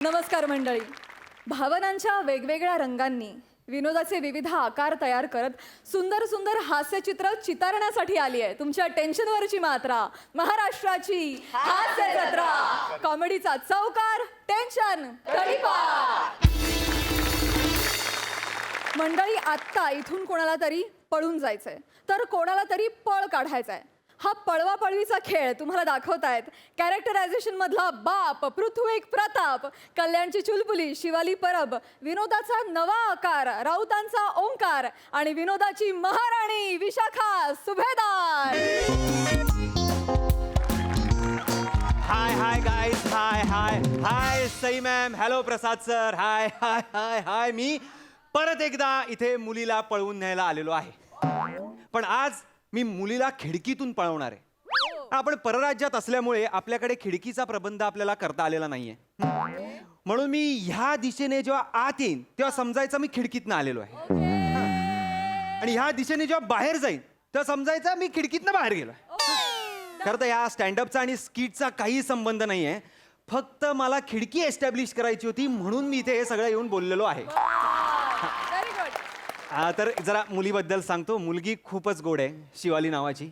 नमस्कार मंडळी. भावनांच्या वेगवेगळ्या रंगांनी विनोदाचे विविध आकार तयार करत सुंदर सुंदर हास्यचित्र चितारण्यासाठी आली आहे तुमच्या टेन्शनवरची मात्रा, महाराष्ट्राची हास्य जत्रा. कॉमेडीचा चौकार, टेन्शन तडीपार. मंडळी, आत्ता इथून कोणाला तरी पळून जायचंय, तर कोणाला तरी पळ काढायचाय. हा पळवा पळवीचा खेळ तुम्हाला दाखवतायत कॅरेक्टरायझेशन मधला बाप पृथ्वीक प्रताप, कल्याणची चुलबुली शिवाली परब, विनोदाचा नवा आकार राऊतांचा ओंकार आणि विनोदाची महाराणी विशाखा सुभेदार. हाय हाय गाइस, हाय हाय हाय सई मॅम, हॅलो प्रसाद सर, हाय हाय हाय हाय. मी परत एकदा इथे मुलीला पळवून न्यायला आलेलो आहे, पण आज मी मुलीला खिडकीतून पळवणार आहे. आपण परराज्यात असल्यामुळे आपल्याकडे खिडकीचा प्रबंध आपल्याला करता आलेला नाहीये, म्हणून मी ह्या दिशेने जेव्हा आत येईन तेव्हा समजायचं मी खिडकीतनं आलेलो आहे, आणि ह्या दिशेने जेव्हा बाहेर जाईन तेव्हा समजायचं मी खिडकीतनं बाहेर गेलो आहे. खरं तर ह्या स्टँडअपचा आणि स्किटचा काही संबंध नाहीये, फक्त मला खिडकी एस्टॅब्लिश करायची होती म्हणून मी इथे हे सगळं येऊन बोललेलो आहे. तर जरा मुलीबद्दल सांगतो. मुलगी खूपच गोड आहे, शिवाली नावाची.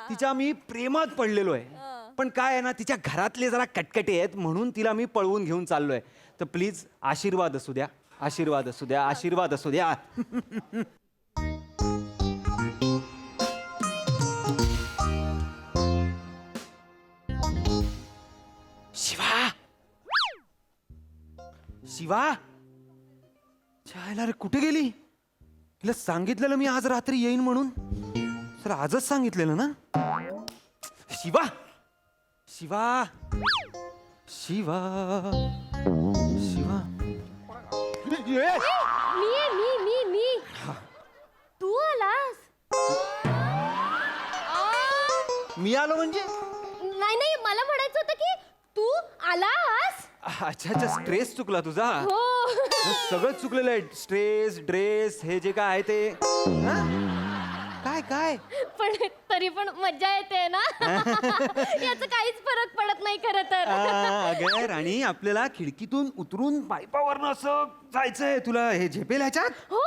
तिच्या मी प्रेमात पडलेलो आहे, पण काय आहे ना, तिच्या घरातले जरा कटकटे आहेत म्हणून तिला मी पळवून घेऊन चाललोय. तर प्लीज आशीर्वाद असू द्या, आशीर्वाद असू द्या, आशीर्वाद असू द्या. शिवा, शिवा, चायला रे, कुठे गेली? तिला सांगितलेलं मी आज रात्री येईन म्हणून, सर आजच सांगितलेलं ना. शिवा, शिवा, शिवा, शिवा. मी तू आलास? मी आलो म्हणजे? नाही, मला म्हणायचं होतं की तू आलास. अच्छा अच्छा, स्ट्रेस चुकला तुझा. हो. सगळं चुकलेलं आहे, स्ट्रेस, ड्रेस, हे जे काय आहे ते. काय काय पण तरी पण मज्जा येते ना. याचा काहीच फरक पडत नाही खरं तर. अगं राणी, आपल्याला खिडकीतून उतरून पाईपावरनं असं जायचंय. तुला हे झेपेल ह्याच्यात? हो.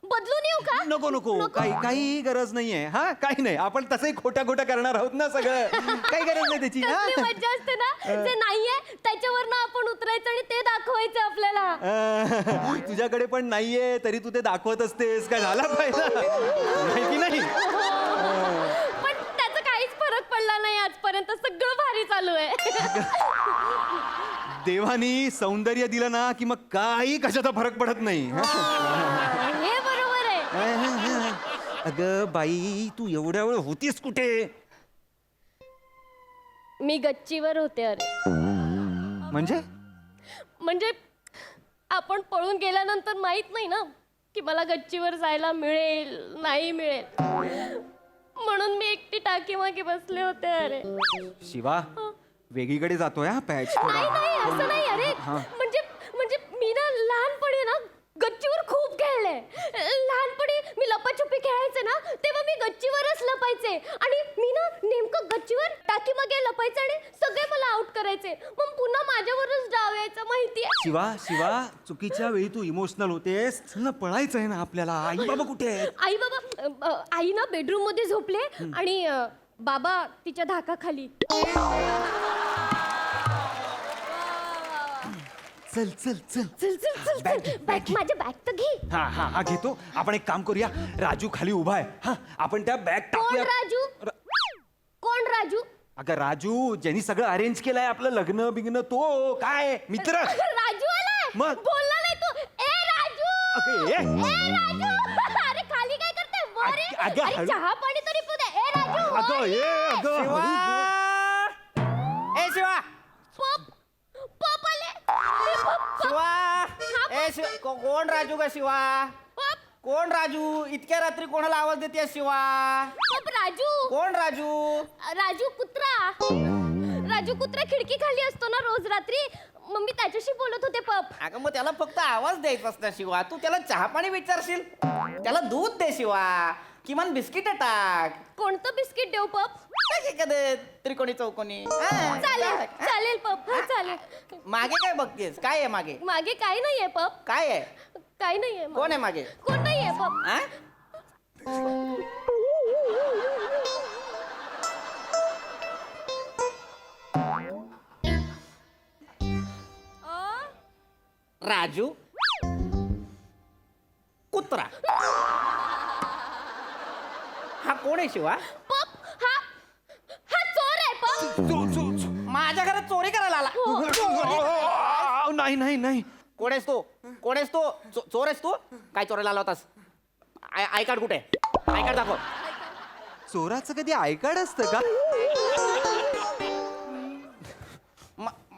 बदलून येऊ का? नको नको, काही गरज नाहीये. हा, काही नाही, आपण तसंही खोट्या खोट्या करणार आहोत ना सगळं. काही गरज नाही त्याची. कसली मज्जा असते ना, जे नाहीये त्याच्यावरनं आपण उतरायचं आणि ते दाखवायचं आपल्याला. तुझ्याकडे पण नाहीये तरी तू ते दाखवत असतेस. काय झाला पाहिजे नाही की नाही? पण त्याचा काहीच फरक पडला नाही आजपर्यंत. सगळं भारी चालू आहे. देवानी सौंदर्य दिलं ना की मग काही कशाचा फरक पडत नाही. हे बरोबर आहे. अगं बाई, तू एवढ्या वेळ होतीस कुठे? मी गच्चीवर होते. अरे म्हणजे आपण पळून गेल्यानंतर माहित नाही ना की मला गच्चीवर जायला मिळेल नाही मिळेल, म्हणून मी एकटी टाकी मागे बसले होते. अरे शिवा, वेगळीकडे जातोय हा पॅच. नाही असं नाही. अरे म्हणजे मी ना लहानपणी ना गच्चीवर खूप खेळले. लहानपणी मी लपाछुपी खेळायचे ना, तेव्हा मी गच्चीवरच लपायचे आणि मी ना नेमकं गच्चीवर टाकी मागे लपायचे आणि सगळे मला आउट करायचे. मग पुन्हा माझ्यावरच डाव यायचा. माहितीये? शिवा, शिवा, चुकीच्या वेळी तू इमोशनल होतेस ना. पळायचं आहे ना आपल्याला. आई बाबा कुठे आहेत? आई ना बेडरूम मध्ये झोपले आणि बाबा तिच्या धाकाखाली. चल चल चल चल बॅग, माझ्या बॅग तर घे. हा घेतो. आपण एक काम करूया, राजू खाली उभा आहे. हा, आपण त्या बॅग कोण टाकूया. राजू? कोण राजू? अगं राजू, ज्यांनी सगळं अरेंज केलंय आपलं लग्न बिग्न, तो काय मित्र. राजू आलाय. मग? बोलला नाही तू. ए राजू, ए राजू. अरे खाली काय करते? वर ये. अगं, अरे हळू. चहा पाणी तरी पिऊ दे. ए राजू, वर अगं ये. अगं शिवा, ए शिवा, पप आले. शिवा, ए कोण राजू का शिवा? पप कोण राजू? इतक्या रात्री कोणाला आवाज देते शिवा? पप राजू. कोण राजू? राजू कुत्रा. राजू कुत्रा खिडकी खाली असतो ना रोज रात्री, मग मी त्याच्याशी बोलत होते. पप अगं मग त्याला फक्त आवाज द्यायचा असता शिवा. तू त्याला चहा पाणी विचारशील, त्याला दूध दे शिवा. किमान बिस्किट टाक. कोणतं बिस्किट देऊ पप? टाक एखादं त्रिकोणी चौकोनी. हा, चालेल टाक. हा. चालेल पप हा चालेल. मागे काय बघतेस? काय आहे मागे? मागे काय नाहीये पप, काय आहे? काय नाहीये. कोण आहे मागे? कोण नाहीये पप. हा? राजू कुत्रा. हा कोण आहे शिवा? पप हा हा चोर आहे पप. माझ्या घरात चोरी करायला आला. नाही नाही नाही कोण आहेस तू? कोण आहेस तू? चोर आहेस तू? काय चोरायला आला होतास? आय कार्ड कुठे? आय कार्ड दाखव. चोराचं कधी आय कार्ड असतं का?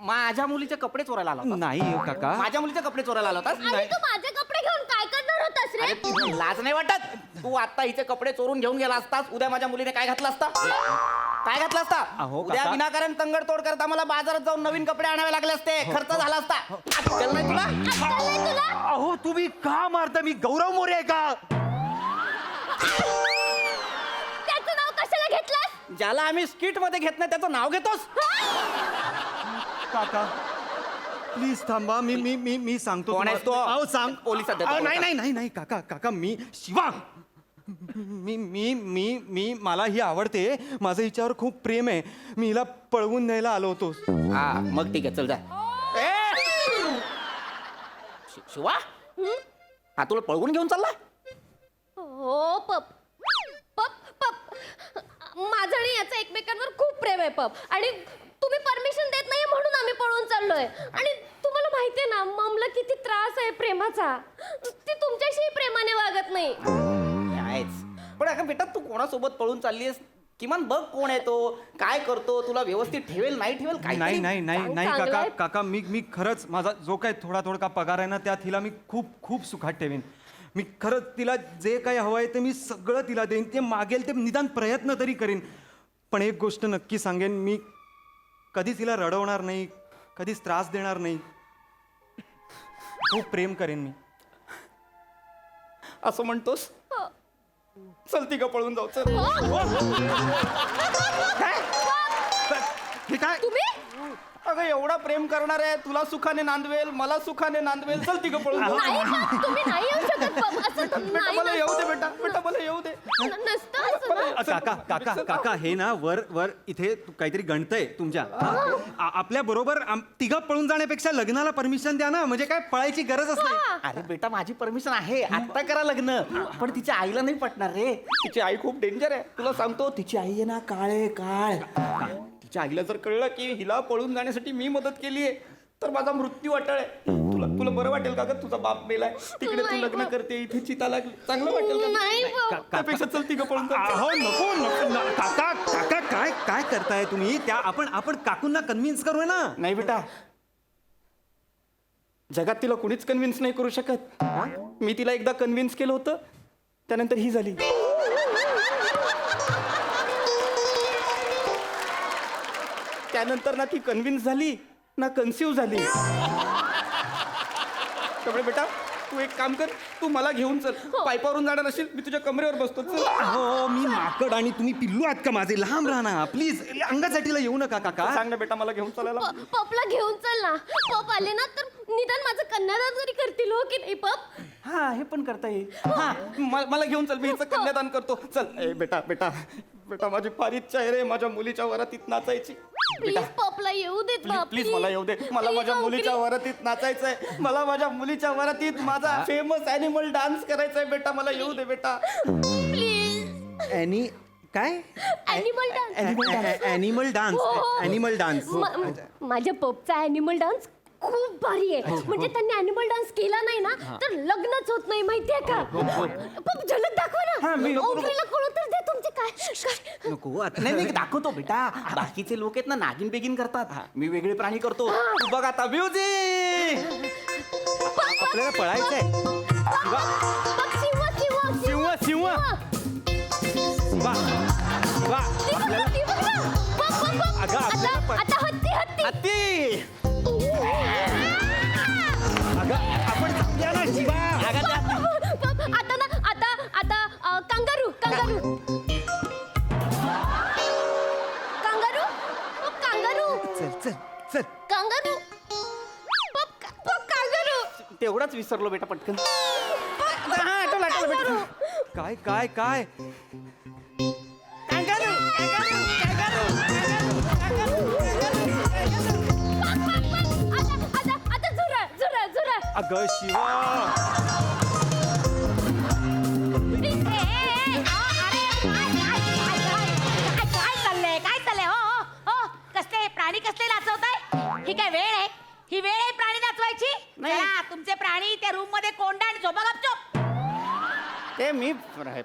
माझ्या मुलीचे कपडे चोरायला आला होतास? नाही हो काका. माझ्या मुलीचे कपडे चोरायला आला होतास? आणि तू माझे कपडे घेऊन काय करणार होतास रे? अरे तुला लाज नाही वाटत? तू आता हिचे कपडे चोरून घेऊन गेला असतास, उद्या माझ्या मुलीने काय घातलं असता? काय घातलं असता? अहो, उद्या काका. विनाकारण तंगडतोड करता मला बाजारात जाऊन नवीन कपडे आणावे लागले असते. खर्च झाला असता. अक्कल नाही तुला? अक्कल नाही तुला? अहो तुम्ही का मारता? मी गौरव मोरे आहे का? त्याचं नाव कशाला घेतलंस? ज्याला आम्ही स्किट मध्ये घेत नाही त्याचं नाव घेतोस? काका प्लीज थांबा. मी मी मी मी सांगतो कोण आहेस तुम्हाला. तू? अहो सांग. पोलिसात देतो, अहो, नाही पोलिसात. नाही नाही नाही काका काका मी शिवा. मी मी मी मी मला ही आवडते. माझं हिच्यावर खूप प्रेम आहे. मी हिला पळवून न्यायला आलो होतो. हा मग ठीक आहे चल जा. शिवा हा तुला पळवून घेऊन चालला? हो पप पप पप माझं आणि याचं एकमेकांवर खूप प्रेम आहे पप. आणि तुम्ही परमिशन देत नाहीये म्हणून आम्ही पळून चाललोय. आणि तुम्हाला माहितीये ना ममला किती त्रास आहे प्रेमाचा. ती तुमच्याशी प्रेमाने वागत नाही. आहेच. पण अगं बेटा तू कोणासोबत पळून चाललीस? किमान बघ कोण आहे तो, काय करतो, तुला व्यवस्थित ठेवेल नाही ठेवेल काय. नाही नाही नाही नाही चांगलं काका आहे. काका मी खरंच माझा जो काय थोडा थोडा पगार आहे ना त्यात हिला मी खूप खूप सुखात ठेवीन. मी खरंच तिला जे काही हवं आहे ते मी सगळं तिला देईन. ते मागेल ते निदान प्रयत्न तरी करीन. पण एक गोष्ट नक्की सांगेन, मी कधीच तिला रडवणार नाही, कधीच त्रास देणार नाही. खूप प्रेम करेन मी. असं म्हणतोस? चल ती का पळून जाऊ चल. हे काय? तुम्ही अगं एवढा प्रेम करणार आहे, तुला सुखाने नांदवेल, मला सुखाने नांदवेल. चल ती का पळून जाऊ. नाही पप, तुम्ही नाही येऊ शकत पप. असं तर बेटा नाही मला ना. येऊ दे बेटा, बेटा मला येऊ दे. नसतं असं ना. काका काका काका हे ना वर वर इथे काहीतरी गणतंय तुमच्या. आपल्या बरोबर तिघं पळून जाण्यापेक्षा लग्नाला परमिशन द्या ना. म्हणजे काय पळायची गरजच नाही. अरे बेटा माझी परमिशन आहे, आता करा लग्न. पण तिच्या आईला नाही पटणार रे. तिची आई खूप डेंजर आहे, तुला सांगतो. तिची आई आहे ना काळे काळ. तिच्या आईला जर कळलं की हिला पळून जाण्यासाठी मी मदत केलीये तर माझा मृत्यू अटळ आहे. तुला तुला बरं वाटेल का ग? तुझा बाप मेलाय, तिकडे तू नाही लग्न बा. करते, इथे चिता लागली, चांगलं वाटेल का? नाही पप. त्यापेक्षा चल ती का पळून जाऊ. हो नको नको काका काका काय काय करताय तुम्ही? त्या आपण काकूंना कन्व्हिन्स करूया ना. नाही बेटा, जगात तिला कुणीच कन्व्हिन्स नाही करू शकत. मी तिला एकदा कन्व्हिन्स केलं होतं, त्यानंतर ही झाली. त्यानंतर ना ती कन्व्हिन्स झाली ना कन्सिव्ह झाली. त्यामुळे बेटा तू एक काम कर, तू मला घेऊन चल. पायपावरून जाणार असेल मी तुझ्या कमरेवर बसतो. चल. हो मी माकड आणि तुम्ही पिल्लू आहात का माझे? लांब राहा ना प्लीज. अंगासाठीला येऊ नका काका. सांग ना बेटा मला घेऊन चालायला. पपला घेऊन चल ना. पप आले ना तर निदान माझं कन्यादान तरी करतील हो की नाही पप? हा हे पण करता येईल. हा मला घेऊन चल, मी हिचं कन्यादान करतो. चल. ए बेटा बेटा बेटा माझी फार इच्छा आहे रे माझ्या मुलीच्या वरातीत नाचायची. प्लीज पपला येऊ देत प्लीज पप. प्लीज मला येऊ दे. मला माझ्या मुलीच्या वरातीत नाचायचंय. मला माझ्या मुलीच्या वरातीत माझा फेमस ॲनिमल डान्स करायचा आहे बेटा. मला येऊ दे बेटा. प्लीज. ॲनी काय? Animal dance. Animal dance. हो. Animal dance. माझ्या पपचा ॲनिमल डान्स खूप भारी आहे. म्हणजे त्यांनी ॲनिमल डान्स केला नाही ना तर लग्नच होत नाही माहितीये का? पप झलक दाखवा हा, ना. मी नको. ओमरीला कळू तर दे तुमचे काय. नको आता. नाही नाही दाखवतो बेटा. बाकीचे लोक आहेत ना नागिन बेगिन करतात, मी वेगळे प्राणी करतो. तू बघ आता म्युझिक. आपल्याला पळायचंय. पप सिंह सिंह सिंह सिंह. वा वा. ती बघ ना. पप पप पप. अगं, आपल्याला पण- आता हत्ती हत्ती. हत्ती. अगं आपण जाऊया ना शिवा. पप, आता ना आता आता कंगारू कंगारू तेवढंच विसरलो बेटा पटकन. हा आठवलं बेटा. काय काय काय कांगारू, कांगारू, कांगारू, आता झुरळ झुरळ झुरळ. अगं शिवा काय चाललंय हो कसले प्राणी कसले नाचवताय? ही काय वेळ आहे? ही वेळ आहे प्राणी नाचवायची? नाही. चला, तुमचे प्राणी त्या रूम मध्ये कोंडा आणि झोपा गपचूप. ते मी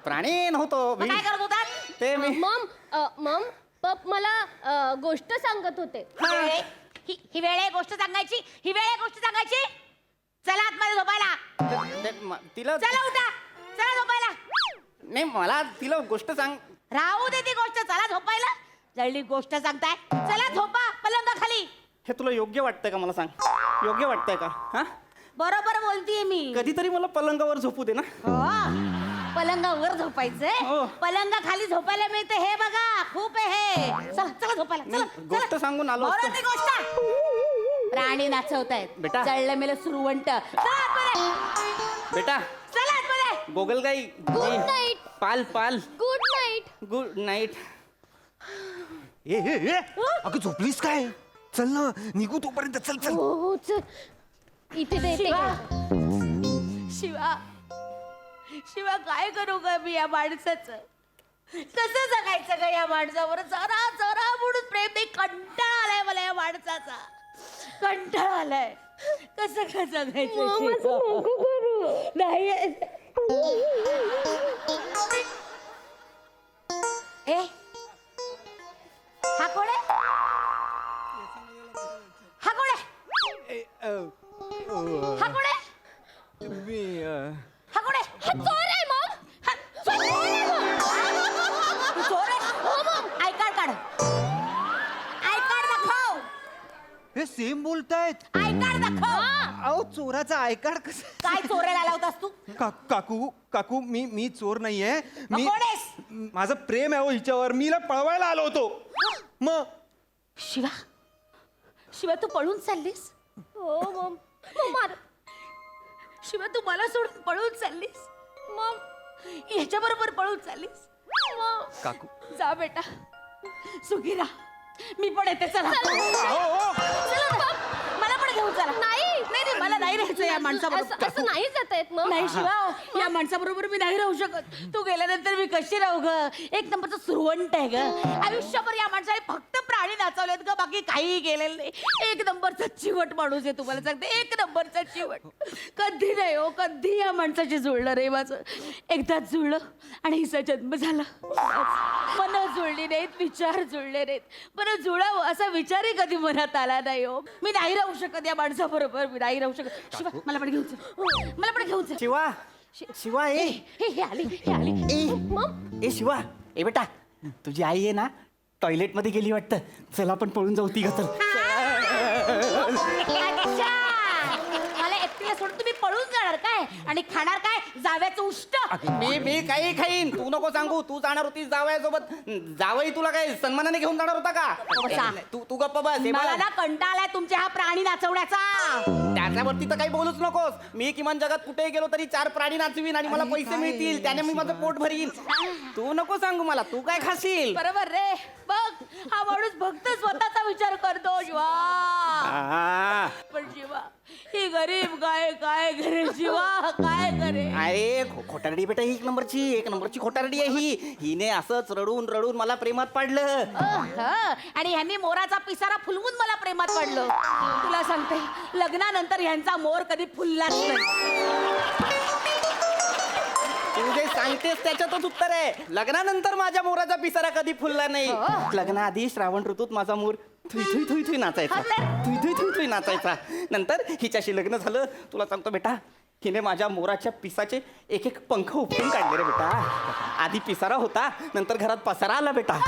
प्राणी नव्हतो. मग काय करत होतात? ते मी मम पप मला गोष्ट सांगत होते. ही वेळ आहे गोष्ट सांगायची? ही वेळ आहे गोष्ट सांगायची? चला आतमध्ये झोपायला. तिला चला उठा, चला झोपायला. नाही मला तिला गोष्ट सांग. राहू दे ती गोष्ट, चला झोपायला. जळली गोष्ट सांगताय, चला झोपा पलंगाखाली. हे तुला योग्य वाटतंय का मला सांग? योग्य वाटतंय का? हा बरोबर बोलतीये मी. कधीतरी मला पलंगावर झोपू दे ना. हो, पलंगावर झोपायचंय. हो. पलंगाखाली झोपायला मिळते हे बघा, खूप आहे हे. चला चला झोपायला. चला, मी गोष्ट चला. सांगून आलो बरं असतो. ती गोष्ट. प्राणी नाचवतायत बेटा. जळलं मेलं सुरवंट. चला आतमध्ये. बेटा चला आतमध्ये. गोगलगाई गुड नाईट. पाल पाल गुड नाईट. Good night. ए ए ए अगं झोपलीस काय? चल ना निघू तोपर्यंत. चल चल. हो चल. इथे दे ते. शिवा शिवा काय करू ग मी या माणसाचं? कसं जगायचं ग या माणसावर? जरा जरा म्हणून प्रेम नाही. कंटाळा आलाय मला या माणसाचा. कंटाळा आलाय. कसं काय जगायचं शिवा? नाही ए हा कोण आहे? हा कोण आहे? हा कोण आहे? तुम्ही हा कोण आहे? हा चोर आहे मग. हा चोर आहे मग. तू चोर आहे? हो मग. आय कार्ड काढ. आय कार्ड दाखव. हे सेम बोलतायत. आय कार्ड दाखव. अहो चोराचा आय कार्ड कसं? काय चोरायला आला होतास तू? काकू काकू मी चोर नाहीये. मी कोण आहेस? माझं प्रेम आहे हो हिच्यावर. मी हिला पळवायला आलो होतो. मग शिवा शिवा तू पळून चाललीस? हो मम. मार. शिवा तू मला सोडून पळून चाललीस? मम. ह्याच्या बरोबर पळून चाललीस? काकू जा बेटा, सुखी राहा. मी पण येते. चला चला ना. मला पण घेऊन चला. नाही नाही नाही, मला नाही राहायचं या माणसाबरोबर. असं नाही जाता येत मग. नाही शिवा, या माणसाबरोबर मी नाही राहू शकत. तू गेल्यानंतर मी कशी राहू ग? एक नंबरचं सुरवंट आहे ग. आयुष्यभर या माणसाने फक्त प्राणी नाचवलेत ग, बाकी काही केलेलं नाही. एक नंबरचा चिवट माणूस आहे, तुम्हाला सांगते. एक नंबरचा चिवट. कधी नाही हो, कधी या माणसाशी जुळलं रे माझं. एकदाच जुळलं आणि हिचा जन्म झाला. मन जुळली नाहीत, विचार जुळले नाहीत. बरं जुळावं असा विचारही कधी मनात आला नाही हो. मी नाही राहू शकत या माणसाबरोबर. मी नाही राहू शकत. शिवा मला पण घेऊन चल. मला पण घेऊन चल. शिवा शिवा ए हे आली, हे आली. ए शिवा ए बेटा तुझी आई आहे ना टॉयलेट मध्ये गेली वाटतं. चल आपण पळून जाऊ तिघं. तर अच्छा, मला एकटीला सोडून तुम्ही पळून जाणार काय? आणि खाणार काय? जाव्याचं उष्ट. मी काही खाईन. तू नको सांगू. तू जाणार होतीस जावयासोबत. जावई तुला काय सन्मानाने घेऊन जाणार होता का? बसा. तू गप्प बस. हे मला बघ. ना कंटाळा आलाय तुमच्या हा प्राणी नाचवण्याचा. त्याच्यावरती तर काही बोलूच नकोस. मी किमान जगात कुठेही गेलो तरी 4 प्राणी नाचवीन आणि मला पैसे मिळतील. त्याने मी माझं पोट भरीन. तू नको सांगू मला. तू काय खाशील? बरोबर रे. बघ हा माणूस फक्त स्वतःचा विचार करतो शिवा. आ, पण शिवा ही गरीब काय काय करे शिवा, काय करे? अरे खोटारडी बेटा ही एक नंबरची खोटारडी आहे ही. हिने असंच रडून रडून मला प्रेमात पाडलं. आणि ह्यांनी मोराचा पिसारा फुलवून मला प्रेमात पडलं. तुला सांगते लग्नानंतर ह्यांचा मोर कधी फुललाच नाही. तू जे सांगतेस त्याच्यातच उत्तर आहे. लग्नानंतर माझ्या मोराचा पिसारा कधी फुलला नाही. लग्नाआधी श्रावण ऋतूत माझा मोर Thuy Thuy Thuy Thuy नाचायचा. Thuy Thuy Thuy Thuy नाचायचा. नंतर हिच्याशी लग्न झालं. तुला सांगतो बेटा हिने माझ्या मोराच्या पिसाचे एक एक पंख उपटून काढले रे बेटा. आधी पिसारा होता, नंतर घरात पसारा आला बेटा.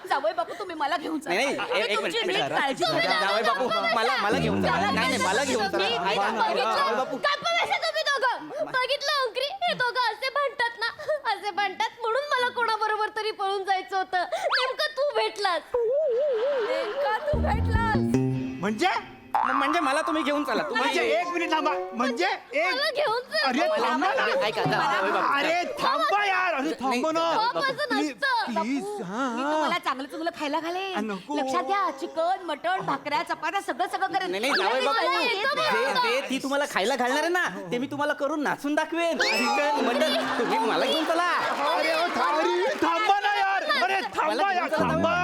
जावई बापू तुम्ही मला घेऊन चला. नाही मी एक तुमची मिनिट नीट काळजी घेईन. जावई बापू मला घेऊन चला. नाही मला घेऊन चला. जावई बापू तुम्ही दोघं बघितलं अंकरी, हे दोघं असे भांडतात ना, असे भांडतात. म्हणून मला कोणाबरोबर तरी पळून जायचं होतं. नेमकं तू भेटलास. नेमका तू भेटलास. म्हणजे म्हणजे मला तुम्ही घेऊन चला म्हणजे एक मिनिट थांबा म्हणजे मला घेऊन चल. अरे थांबा ना. ऐका, जावई बापू. अरे थांबा यार अरे थांबा ना बाप असं नसतं. प्लीज मी तुम्हाला चांगलं चांगलं खायला घालेन नको. लक्षात घ्या चिकन मटण भाकऱ्या चपात्या सगळं करेन नाही जावई बापू मला येतं बघा. ते ती तुम्हाला खायला घालणार आहे ना ते मी तुम्हाला करून नाचून दाखवेन चिकन मटन तुम्ही मला घेऊन चला अरे थांबा ना यार अरे थांबा यार थांबा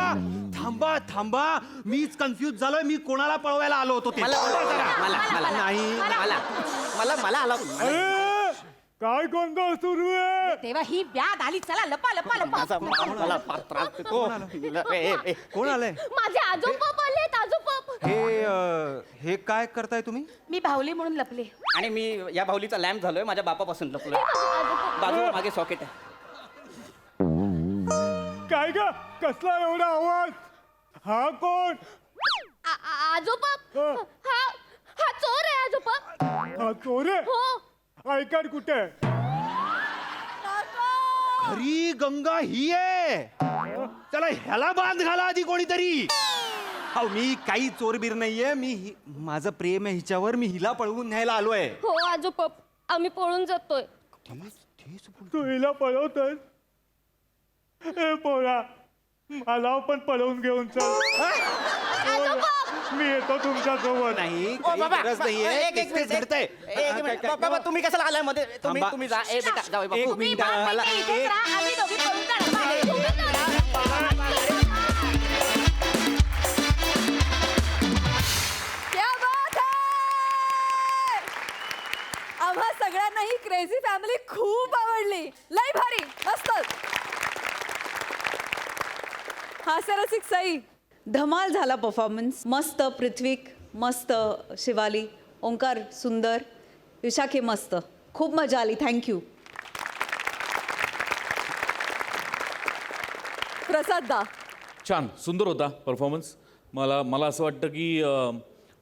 थांबा थांबा मीच कन्फ्यूज झालोय मी कोणाला पळवायला आलो होतो ते मला मला नाही मला आला काय गोंधळ सुरू आहे? तेव्हा ही ब्याद आली चला लपा लपा लपा माझा मला फार त्रास देतो कोण आलंय माझे आजोबाप आलेत आजोबाप. हे काय करताय तुम्ही मी भावली म्हणून लपले आणि मी या भाऊलीचा लॅम्प झालोय माझ्या बापापासून लपलोय बाजू मागे सॉकेट आहे काय ग कसला एवढा आवाज? हा कोण? आजोबाप हं. हा चोर आहे आजोबाप. हा चोर आहे? हो ऐकड कुठे? खरी गंगा ही आहे चला ह्याला बांध घाला आधी कोणीतरी अहो मी काही चोरबीर नाहीये माझं प्रेम आहे हिच्यावर मी हिला पळवून न्यायला आलोय हो आजोबाप आम्ही पळून जातोय. तू हिला पळवतोय? ए पोरा मला पण पळवून घेऊन चल. आजोबाप मी येतो तुमच्या सोबत. नाही ओ काही बाबा गरज नाहीये एक तेच घडतंय मिनिट बाबा तुम्ही कशाला आलाय मध्ये तुम्ही थांबा. तुम्ही जा ए बेटा जाऊ एक बापू मिनिट. मला इथेच राहा, आम्ही दोघी पळून जाणार. तुम्ही चला. क्या बात है! आम्हा सगळ्यांना ही क्रेझी फॅमिली खूप आवडली. लय भारी मस्त. हास्यरसिक सई धमाल झाला परफॉर्मन्स. मस्त पृथ्वीक, मस्त शिवाली, ओंकार सुंदर, विशाखे मस्त, खूप मजा आली. थँक्यू. प्रसाद दा छान सुंदर होता परफॉर्मन्स. मला असं वाटतं की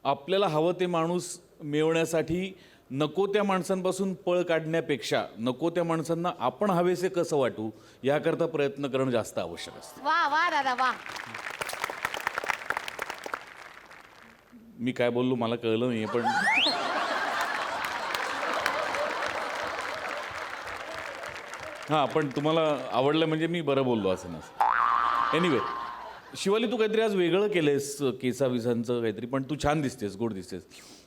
आपल्याला हवं ते माणूस मिळवण्यासाठी नको त्या माणसांपासून पळ काढण्यापेक्षा नको त्या माणसांना आपण हवेसे कसं वाटू याकरता प्रयत्न करणं जास्त आवश्यक असतं. वा वा दादा वा मी काय बोललो मला कळलं नाही पण हां पण तुम्हाला आवडलं म्हणजे मी बरं बोललो असं नसतं. एनिवे शिवाली तू काहीतरी आज वेगळं केलंयस केसाविसांचं काहीतरी पण तू छान दिसतेस गोड दिसतेस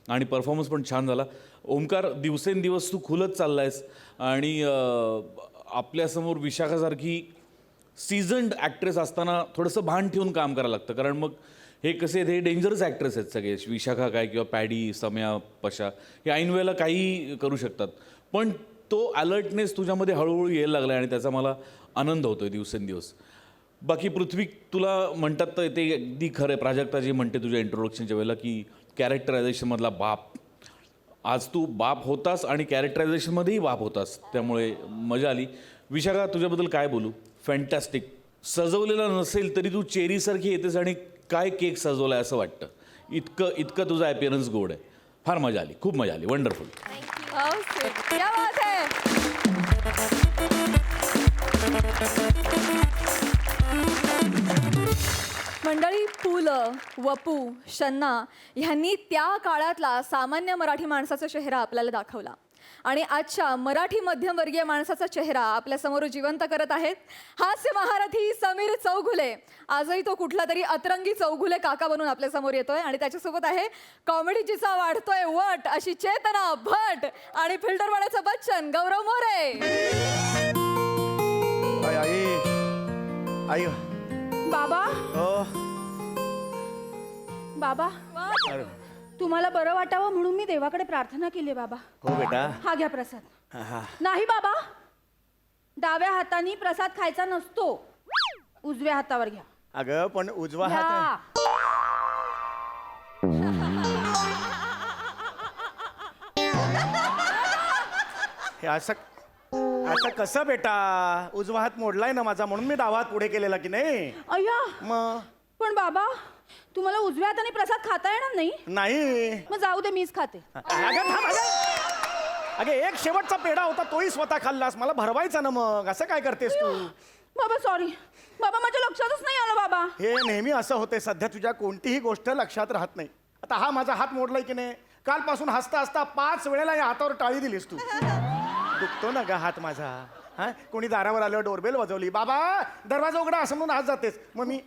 आणि परफॉर्मन्स पण छान झाला. ओंकार दिवसेंदिवस तू खुलत चाललायस आणि आपल्यासमोर विशाखासारखी सीझन्ड ॲक्ट्रेस असताना थोडंसं भान ठेवून काम करायला लागतं कारण मग हे कसे आहेत हे डेंजरस ॲक्ट्रेस आहेत सगळे विशाखा काय किंवा पॅडी सम्या पशा हे ऐन वेळेला काही करू शकतात पण तो अलर्टनेस तुझ्यामध्ये हळूहळू यायला लागला आणि त्याचा मला आनंद होतोय दिवसेंदिवस. बाकी पृथ्वी तुला म्हणतात तर ते अगदी खरं आहे प्राजक्ता जी म्हणते तुझ्या इंट्रोडक्शनच्या वेळेला की कॅरेक्टरायझेशनमधला बाप आज तू बाप होतास आणि कॅरेक्टरायझेशनमध्येही बाप होतास त्यामुळे मजा आली. विशाखा तुझ्याबद्दल काय बोलू फॅन्टॅस्टिक. सजवलेला नसेल तरी तू चेरीसारखी येतेस आणि काय केक सजवला आहे असं वाटतं इतकं तुझा ॲपिअरन्स गोड आहे. फार मजा आली खूप मजा आली वंडरफुल. क्या बात है! मंडळी पु ल वपू शन्ना ह्यांनी त्या काळातला सामान्य मराठी माणसाचा चेहरा आपल्याला दाखवला आणि आजच्या मराठी मध्यमवर्गीय माणसाचा चेहरा आपल्यासमोर जिवंत करत आहेत हास्य महारथी समीर चौघुले. आजही तो कुठला तरी अतरंगी चौघुले काका बनून आपल्यासमोर येतोय आणि त्याच्यासोबत आहे कॉमेडीचीचा वाढतोय वट अशी चेतना भट आणि फिल्टरवाड्याचा बच्चन गौरव मोरे. आई बाबा बाबा तुम्हाला बरं वाटावं म्हणून मी देवाकडे प्रार्थना केली बाबा. हो बेटा हा घ्या प्रसाद. नाही बाबा डाव्या हाताने प्रसाद खायचा नसतो उजव्या हातावर घ्या. अगं पण उजवा घ्या. हात हे असं असं कसं बेटा उजवा हात मोडलाय ना माझा म्हणून मी डावा हात पुढे केलेला की नाही अय्या मग पण बाबा तुम्हाला उजव्या हाताने प्रसाद खाता येणार नाही नाही मग जाऊ दे मीच खाते. अगं थांब, अगं एक शेवटचा पेढा होता तोही स्वतः खाल्लास मला भरवायचा ना मग असं काय करतेस तू बाबा सॉरी बाबा माझ्या लक्षातच नाही आलं बाबा. हे नेहमी असं होते सध्या तुझ्या कोणतीही गोष्ट लक्षात राहत नाही आता हा माझा हात मोडलाय की नाही, कालपासून हसता हसता 5 वेळेला या हातावर टाळी दिलीस तू. दुखतो ना ग हात माझा. हा, कोणी दारावर आलं, डोरबेल वाजवली, बाबा दरवाजा उघडा असं म्हणून आज जातेस, मग मी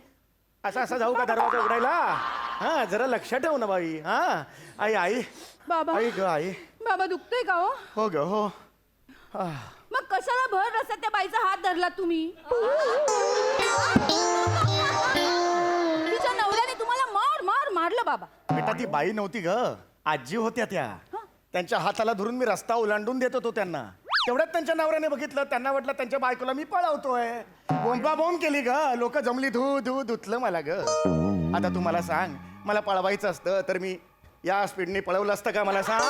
असा जाऊ का दरवाजा उघडायला? हा, जरा लक्ष ठेव ना बाई. हा, आई आई बाबा आई ग आई. बाबा दुखतंय का हो? हो ग हो. मग कशाला भर रस्त्यात त्या बाईचा हात धरला तुम्ही? तिच्या नवऱ्याने तुम्हाला मारलं बाबा. बेटा ती बाई नव्हती ग, आजी होत्या त्या. त्यांच्या हाताला धरून मी रस्ता ओलांडून देत होतो त्यांना. तेवढ्यात त्यांच्या नवऱ्याने बघितलं, त्यांना वाटलं त्यांच्या बायकोला मी पळवतोय. बोंबाबोंब केली ग, लोक जमली, धू धुतलं मला ग. आता तू मला सांग, मला पळवायचं असतं तर मी या स्पीडने पळवलं असतं का, मला सांग?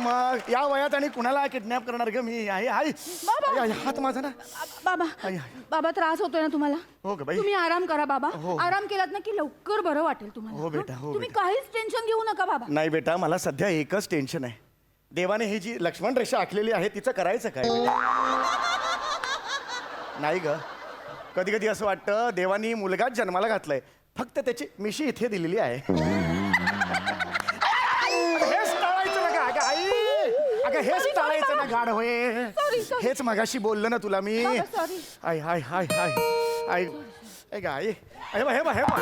मग या वयात आणि कुणाला किडनॅप करणार ग मी? आई आई बाबा. आई, हात माझा ना. बाबा आई, आई. बाबा त्रास होतोय ना तुम्हाला? हो ग बाई. तुम्ही आराम करा बाबा. हो. आराम केलात ना की लवकर बरं वाटेल तुम्हाला. हो बेटा, हो तुम्ही बेटा. काहीच टेन्शन घेऊ नका बाबा. नाही बेटा, मला सध्या एकच टेन्शन आहे. देवाने ही जी लक्ष्मण रेषा आखलेली आहे तिचं करायचं काय बेटा? नाही ग, कधी कधी असं वाटतं देवानी मुलगाच जन्माला घातलाय, फक्त त्याची मिशी इथे दिलेली आहे. हेच टाळायचं ना ग, अगं आई, अगं हेच टाळायचं ना गाड होय. sorry. हेच मगाशी बोललो ना तुला मी. बाबा, sorry. I high high high I ऐ ग आई, हे बा हे बा हे बा,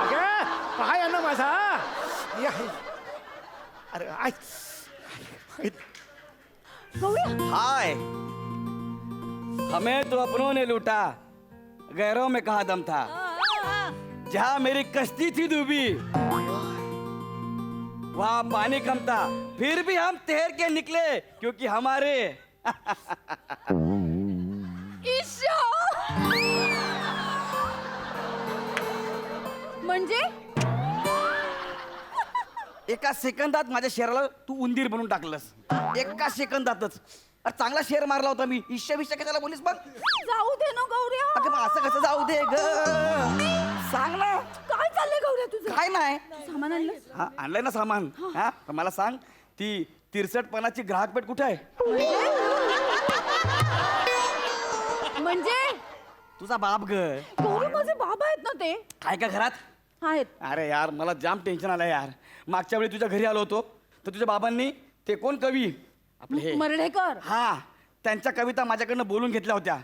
अगं पाय आहे ना माझा. या, अरे आय. हाय, हमें तो अपनों ने लूटा, गैरों में कहा दम था. जहाँ मेरी कश्ती थी डूबी, वहाँ पानी कम था, फिर भी हम तैर के निकले क्योंकि हमारे म्हणजे एका सेकंदात माझ्या शहराला तू उंदीर बनवून टाकलंस. एका सेकंदातच. अरे चांगला शेर मारला होता मी. ईश्या कशाला बोलीस बघ. जाऊ दे ना गौऱ्या. अगं मग असं कसं जाऊ दे ग, सांग ना. काय चाललंय गौऱ्या तुझं? काय नाही. सामान आणलं? हा, आणलंय ना सामान. हा, पण मला सांग, ती 63 ग्राहक पेठ कुठे आहे? म्हणजे तुझा बाप ग. गौरी माझे बाबा आहेत ना ते? आहे का घरात? आहेत. अरे यार, मला जाम टेन्शन आलं यार. मागच्या वेळी तुझ्या घरी आलो होतो तर तुझ्या बाबांनी ते कोण कवी आपले हे मर्ढेकर. हा, त्यांच्या कविता माझ्याकडनं बोलून घेतल्या होत्या.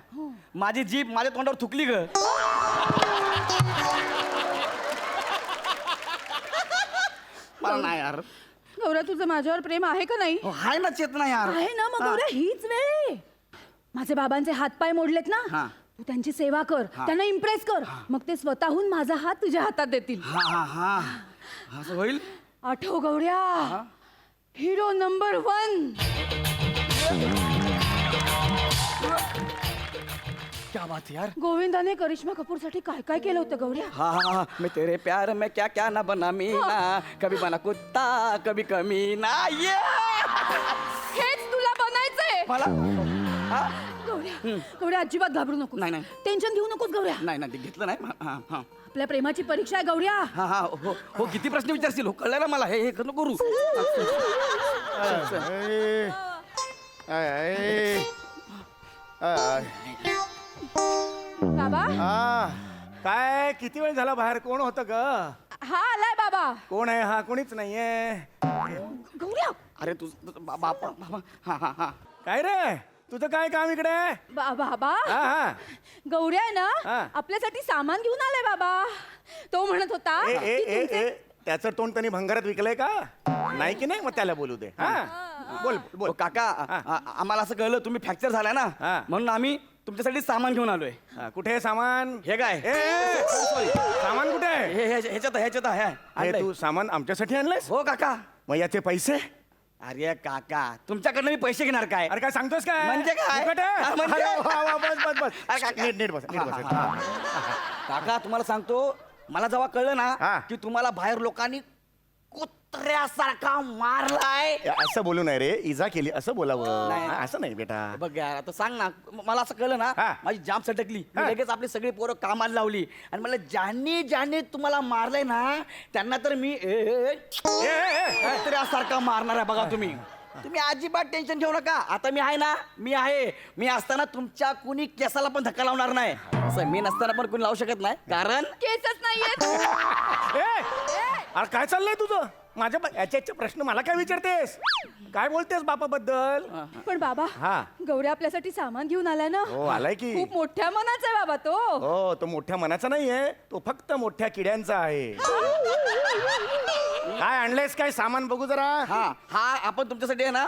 माझी जीभ माझ्या तोंडावर थुकली ग. मला नाही यार. गौऱ्या तुझं माझ्यावर प्रेम आहे का नाही? हो, आहे ना चेतना यार. आहे ना, मग गौऱ्या हीच वेळ आहे. माझे बाबांचे हातपाय मोडलेत हा. ना, तू त्यांची सेवा कर, त्यांना इम्प्रेस कर, मग ते स्वतःहून माझा हात तुझ्या हातात देतील. हा हा हा, असं होईल. आठव गौऱ्या, हिरो नंबर 1. क्या बात है यार. गोविंदाने करिश्मा कपूर साठी काय काय केलं होतं गौऱ्या? हाँ हाँ, मैं तेरे प्यार में क्या क्या ना बना मीना, कभी बना कुत्ता कभी कमीना. ये हेच तुला बनायचंय. मला हा? गौऱ्या, गौऱ्या अजिबात घाबरू नको. नाही, नाही. टेन्शन घेऊ नकोस गौऱ्या. नाही नाही, ते घेतलं नाही. हा हा आपल्या प्रेमाची परीक्षा आहे गौऱ्या. हा हा, हो हो, किती प्रश्न विचारशील? हो, कळलं ना मला. हे नको करू. I I I. बाबा, हा, काय किती वेळ झाला बाहेर? कोण होतं ग? हा आलाय बाबा. कोण आहे हा? कोणीच नाहीये. गौऱ्या, अरे बाबा. हा हा हा. काय रे, तुझं काय काम इकडे? बाबा, हा हा. गौऱ्या आहे हा. ना, आपल्यासाठी सामान घेऊन आलाय बाबा. तो म्हणत होता ए ए की ए तुमचे- ए त्याचं तोंड त्यांनी भंगारात विकलंय का? नाही की नाही? मग त्याला बोलू दे. हा, बोल बोल. हो, काका, आम्हाला असं कळलं तुम्ही फ्रॅक्चर झालाय ना, हा. म्हणून आम्ही तुमच्यासाठी सामान घेऊन आलोय. हा, कुठे आहे सामान? हे काय? ए, ए, sorry. सामान कुठे आहे? ह्याच्यात आहे. हे आणलंय. तू सामान आमच्यासाठी आणलंयस? हो काका. मग याचे पैसे? अरे काका, तुमच्याकडनं मी पैसे घेणार काय? अरे काय सांगतोस काय? म्हणजे काय? फुकट आहे? हा, म्हणजे? अरे वा, वा, बस बस बस. अरे काका. नीट बस, नीट बस. काका, तुम्हाला सांगतो, मला जेव्हा कळलं हा. ना की तुम्हाला बाहेर लोकांनी कुत्र्यासारखा मारलाय. असं बोलू नाही रे, इजा केली असं बोलावं. नाही. हा, असं नाही बेटा. बघ यार, आता सांग ना. मला असं कळलं ना, हा. माझी जाम सटकली. मी हा. लगेच आपली सगळी पोरं कामाला लावली आणि मला ज्यांनी तुम्हाला मारलंय ना, त्यांना तर मी ए, ए, ए. कुत्र्यासारखा मारणार आहे. बघा तुम्ही. तुम्ही अजिबात टेन्शन घेऊ नका. आता मी आहे ना, मी आहे. मी असताना तुमच्या कुणी केसाला पण धक्का लावणार नाही. असं मी नसताना पण कुणी लावू शकत नाही, कारण केसच नाहीयेत. अरे काय चाललंय तुझं? माझ्या याचे प्रश्न मला काय विचारतेस? काय बोलतेस बापाबद्दल? पण बाबा हा. गौऱ्या आपल्यासाठी सामान घेऊन आलाय ना. हो आलाय की. खूप मोठ्या मनाचा आहे बाबा तो. हो तो मोठ्या मनाचा नाहीये, तो फक्त मोठ्या किड्यांचा आहे. काय आणलंयस काय सामान बघू जरा. हा आपण तुमच्यासाठी आहे ना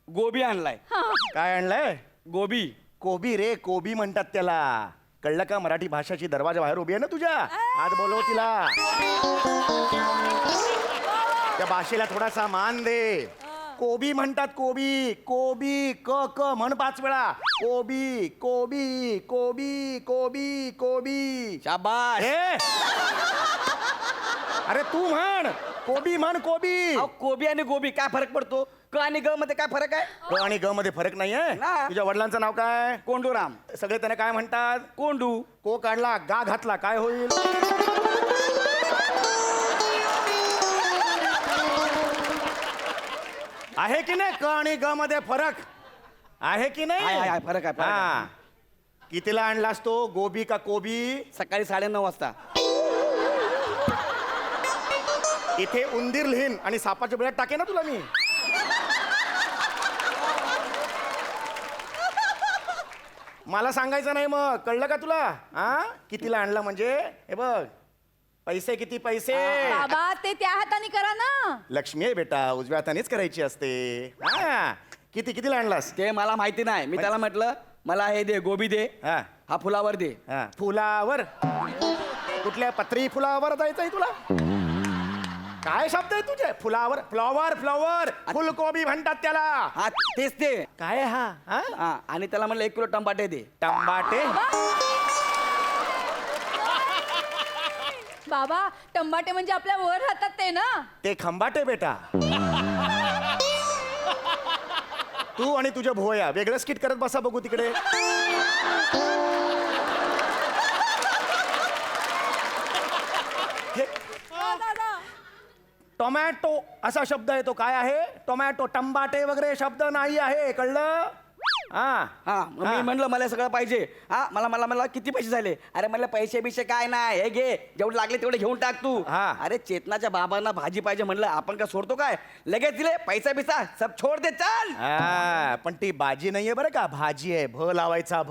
गोबी आणलाय. काय आणलंय? गोबी. कोबी रे, कोबी म्हणतात त्याला. कळलं का? मराठी भाषाची दरवाजा बाहेर उभी आहे ना तुझ्या. आज बोलव तिला. त्या भाषेला थोडासा मान दे. कोबी म्हणतात कोबी. कोबी क क म्हण 5 वेळा. कोबी कोबी कोबी कोबी कोबी. शाबाश. ए! अरे तू म्हण कोबी, म्हण कोबी. अहो, कोबी आणि गोबी काय फरक पडतो? क आणि ग मध्ये काय फरक आहे? क आणि ग मध्ये फरक नाहीये. ना. तुझ्या वडिलांचं नाव काय? कोंडूराम. सगळे त्याने काय म्हणतात? कोंडू. को काढला, गा घातला, काय होईल? आहे की नाही? क आणि ग मध्ये फरक आहे की नाही? आहे, फरक आहे, फरक आहे. हा. कितीला आणलास तो? गोबी का कोबी? सकाळी 9:30 वाजता. इथे उंदीर लिहीन आणि सापाच्या बिळात टाके ना तुला मी. मला सांगायचं नाही मग, कळलं का तुला? हा, कितीला आणला म्हणजे? हे बघ, पैसे किती पैसे? बाबा ते त्या हाताने करा ना. लक्ष्मी आहे बेटा, उजव्या हातानेच करायची असते. हा, कितीला आणलास? ते मला माहिती नाही. मी त्याला म्हटलं मला हे दे, गोबी दे. हा हा फुलावर दे. हा, फुलावर? कुठल्या पत्री फुलावर जायचंय तुला? काय शब्द आहे तुझे? फुलावर? फ्लॉवर, फ्लॉवर, फुलकोबी म्हणतात त्याला. हा तेच ते. काय हा? हा? हा आणि त्याला म्हणलं 1 किलो टमाटे दे. टमाटे? बाबा टमाटे म्हणजे आपल्या वर राहतात ते ना. ते खंबाटे बेटा. तू आणि तुझ्या भोया वेगळं स्किट करत बसा बघू तिकडे. हे टोमॅटो असा शब्द आहे, तो काय आहे? टोमॅटो. टंबाटे वगैरे शब्द नाही आहे, कळलं? हा हा मग मी म्हणलं मला हे सगळं पाहिजे. हा मला मला मला किती पैसे झाले? अरे म्हणलं पैसे बिशे काय नाही, हे घे, जेवढे लागले तेवढे घेऊन टाक तू. हा. अरे चेतनाच्या बाबांना भाजी पाहिजे म्हणलं, आपण काय सोडतो काय? लगेच दिले पैसा बिसा सब छोड दे, चल. हा, पण ती बाजी नाहीये बरं का, भाजी आहे. भ लावायचा, भ.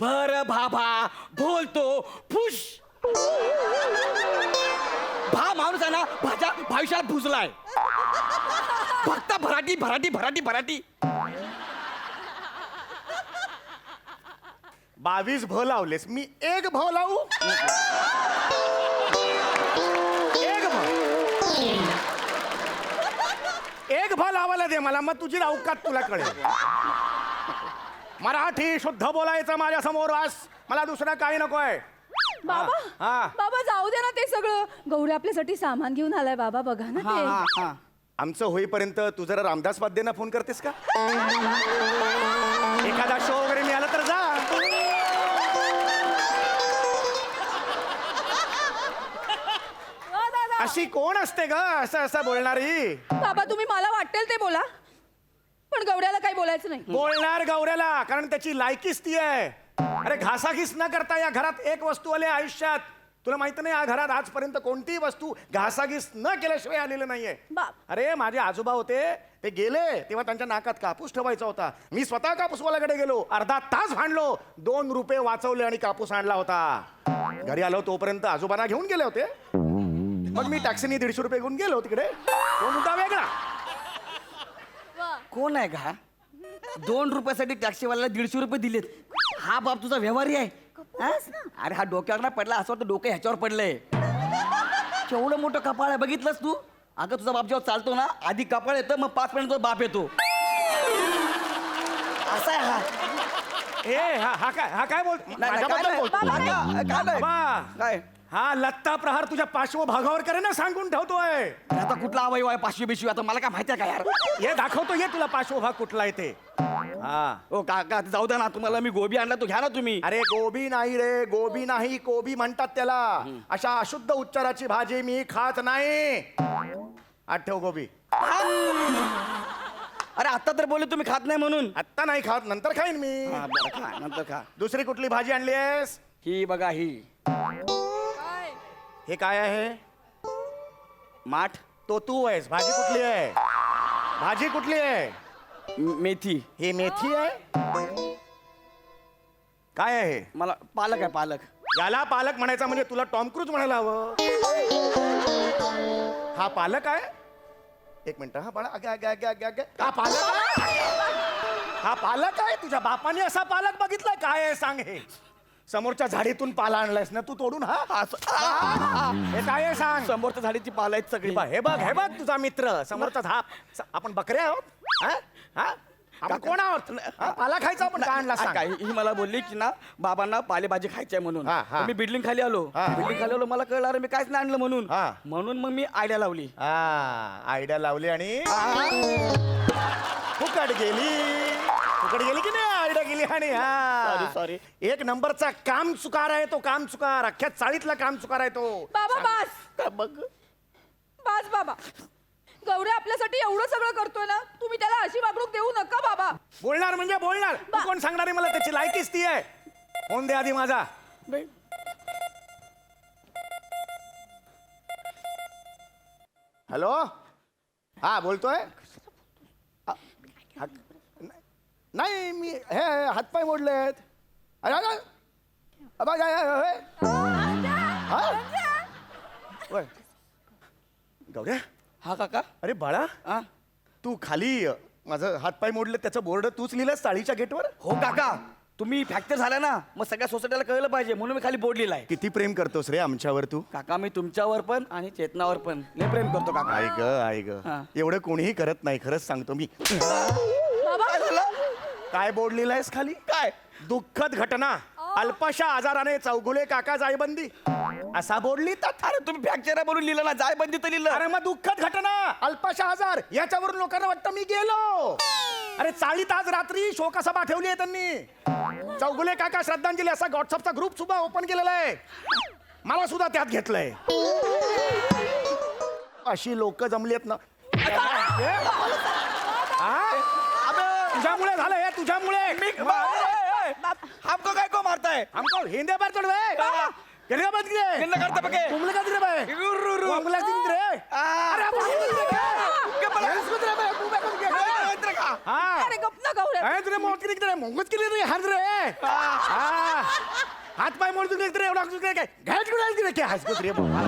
भर भाभा बोलतो फुश. भा माणूस आहे ना, भाज्या भविष्यात भुजलाय. फक्त भराटी भराटी भराटी भराटी. 22 भ लावलेस, मी 1 भ लावू? 1 भ लावायला दे मला, मग तुझी अवकात तुला कळेल. मराठी शुद्ध बोलायचं माझ्या समोर वास, मला दुसरं काही नकोय. बाबा हा. बाबा जाऊ दे ना ते सगळं. गौरी आपल्यासाठी सामान घेऊन आलाय बाबा, बघा ना हा हा ते. हा. आमचं होईपर्यंत तू जरा रामदास वाद्येंना फोन करतेस का? एखादा शो वगैरे मिळाला तर जा. अशी कोण असते ग असं असं बोलणारी? बाबा तुम्ही मला वाटेल ते बोला, पण गौऱ्याला काही बोलायचं नाही. बोलणार गौऱ्याला, कारण त्याची लायकीच ती आहे. अरे घासाघीस न करता या घरात एक वस्तू आली आयुष्यात. तुला माहित नाही, या घरात आजपर्यंत कोणतीही वस्तू घासाघीस न केल्याशिवाय आलेली नाहीये. बाप. अरे माझे आजोबा होते, ते गेले तेव्हा त्यांच्या नाकात कापूस ठेवायचा होता. मी स्वतः कापूसवाल्याकडे गेलो, अर्धा तास भांडलो, 2 रुपये वाचवले आणि कापूस आणला होता. घरी आलो तोपर्यंत आजोबांना घेऊन गेले होते. मग मी टॅक्सीने 150 रुपये घेऊन गेलो तिकडे. तो मुद्दा वेगळा. कोण आहे का? 2 रुपयासाठी टॅक्सीवाल्याला 150 रुपये दिलेत. हा बाप तुझा व्यवहारी आहे. हा? अरे हा डोक्यावर नाही पडला, असं वाटतं डोकं ह्याच्यावर पडलंय. केवढं मोठं कपाळ आहे बघितलंस तू? अगं तुझा बाप जेव्हा चालतो ना, आधी कपाळ येतं, मग 5 मिनिट बाप येतो. असा आहे हा. ए हा काय बोल? नाही, नाही, माझ्याबद्दल काय बोलतो. नाही. काय नाही. बाबा. काय? हा लत्ता प्रहार तुझ्या पार्श्वभागावर करे ना, सांगून ठेवतोय. आता कुठला अवयव आहे 500 बिशवी? आता मला काय माहिती आहे का यार? ये दाखवतो, ये तुला पार्श्वभाग कुठला आहे ते. हा. ओ काका जाऊ द्या ना, तुम्हाला मी गोबी आणला, तो घ्या ना तुम्ही. अरे गोबी नाही रे, गोबी नाही, कोबी म्हणतात त्याला. अशा अशुद्ध उच्चाराची भाजी मी खात नाही. आठव गोबी. अरे आता तर बोलले तुम्ही खात नाही म्हणून. आत्ता नाही खात, नंतर खाईन मी. हा, बरं, खा नंतर खा. दुसरी कुठली भाजी आणली आहेस? ही बघा ही हे काय आहे? माठ तो तू आहेस. भाजी कुठली आहे? भाजी कुठली आहे? मेथी. ही मेथी आहे. काय आहे? मला पालक आहे पालक. याला पालक म्हणायचा म्हणजे तुला टॉम क्रूज म्हणायला हवं. हा पालक आहे? एक मिनिट. हा बाळा, अगे अगे अगे अगे अगे. हा पालक आहे? हा पालक आहे? तुझ्या बापाने असा पालक बघितलाय? काय आहे सांग हे? समोरच्या झाडीतून पाला आणलायस ना तू तोडून? हा हे काय आहे सांग? समोरच्या झाडीची पाला आहेत सगळी. हे बघ तुझा मित्र समोरचा झाप. आपण बकरे आहोत? हा? हा? आपण कोण आहोत? हा, पाला खायचा आपण? काय आणला सांग? काय ही मला बोलली की ना बाबांना पालेभाजी खायची आहे म्हणून. हा, हा. तर मी बिल्डिंग खाली आलो. हा. बिल्डिंग खाली आलो मला कळलं अरे मी काहीच नाही आणलं म्हणून. हा. म्हणून मग मी आयडिया लावली. आयडिया लावली आणि फुकट गेली की नाही? आयडिया गेली आणि Sorry. एक नंबरचा काम चुकार आहे तो. काम चुकार, अख्ख्या चाळीतला काम चुकार आहे तो. बाबा बास बघ बास बाबा. गौऱ्या आपल्यासाठी एवढं सगळं करतोय ना, तुम्ही त्याला अशी वागणूक देऊ नका बाबा. बोलणार म्हणजे बोलणार. तू कोण सांगणार आहे मला? त्याची लायकीच ती आहे. फोन दे आधी माझा. हॅलो. हा बोलतोय. नाही मी हे हातपाय मोडलेत. अरे अरे. अबा, काय आहे? हा? होय. गौऱ्या. हा काका. अरे बाळा, हा तू खाली माझं हातपाय मोडले त्याचं बोर्ड तूच लिहिलंस चाळीच्या गेटवर? हो काका तुम्ही फ्रॅक्चर झाला ना मग सगळ्या सोसायटीला कळलं पाहिजे म्हणून मी खाली बोर्ड लिहिलाय. किती प्रेम करतोस रे आमच्यावर तू. काका मी तुमच्यावर पण आणि चेतनावर पण लय प्रेम करतो काका. आई ग हा. एवढं कोणीही करत नाही, खरंच सांगतो मी. काय बोर्ड लिहिलायस खाली? काय दुःखद घटना, अल्पशा आजाराने चौगुले काका जायबंदी, असा बोर्ड लिहितात. अरे तुम्ही फ्रॅक्चर आहे म्हणून लिहिलं ना जायबंदी तर लिहिलं. अरे मग दुःखद घटना, अल्पशा आजार याच्यावरून लोकांना वाटतं मी गेलो. अरे चाळीत आज रात्री शोकसभा ठेवली आहे त्यांनी. चौगुले काका श्रद्धांजली असा व्हॉट्सअपचा ग्रुप सुद्धा ओपन केलेला आहे. मला सुद्धा त्यात घेतलंय. अशी लोक जमली आहेत ना. तुझ्यामुळे झालं हे, तुझ्यामुळे. आपको काय को मारताय? हमको हिंदे पर चढ़ गए क्या बात की है? कितना करता पके तुमने क्या दिया भाई? वो अंगला दिन रे. अरे आप क्या बोला? इसको दिया भाई, तू बैठ गया. हां. अरे गप ना गौऱ्या. अरे तुझे मौत की किती मोंगच केली रे हात रे. हात पाय मोड तू किती रे एवढा तू काय घाट कुडाल की काय हसतो रे बाबा.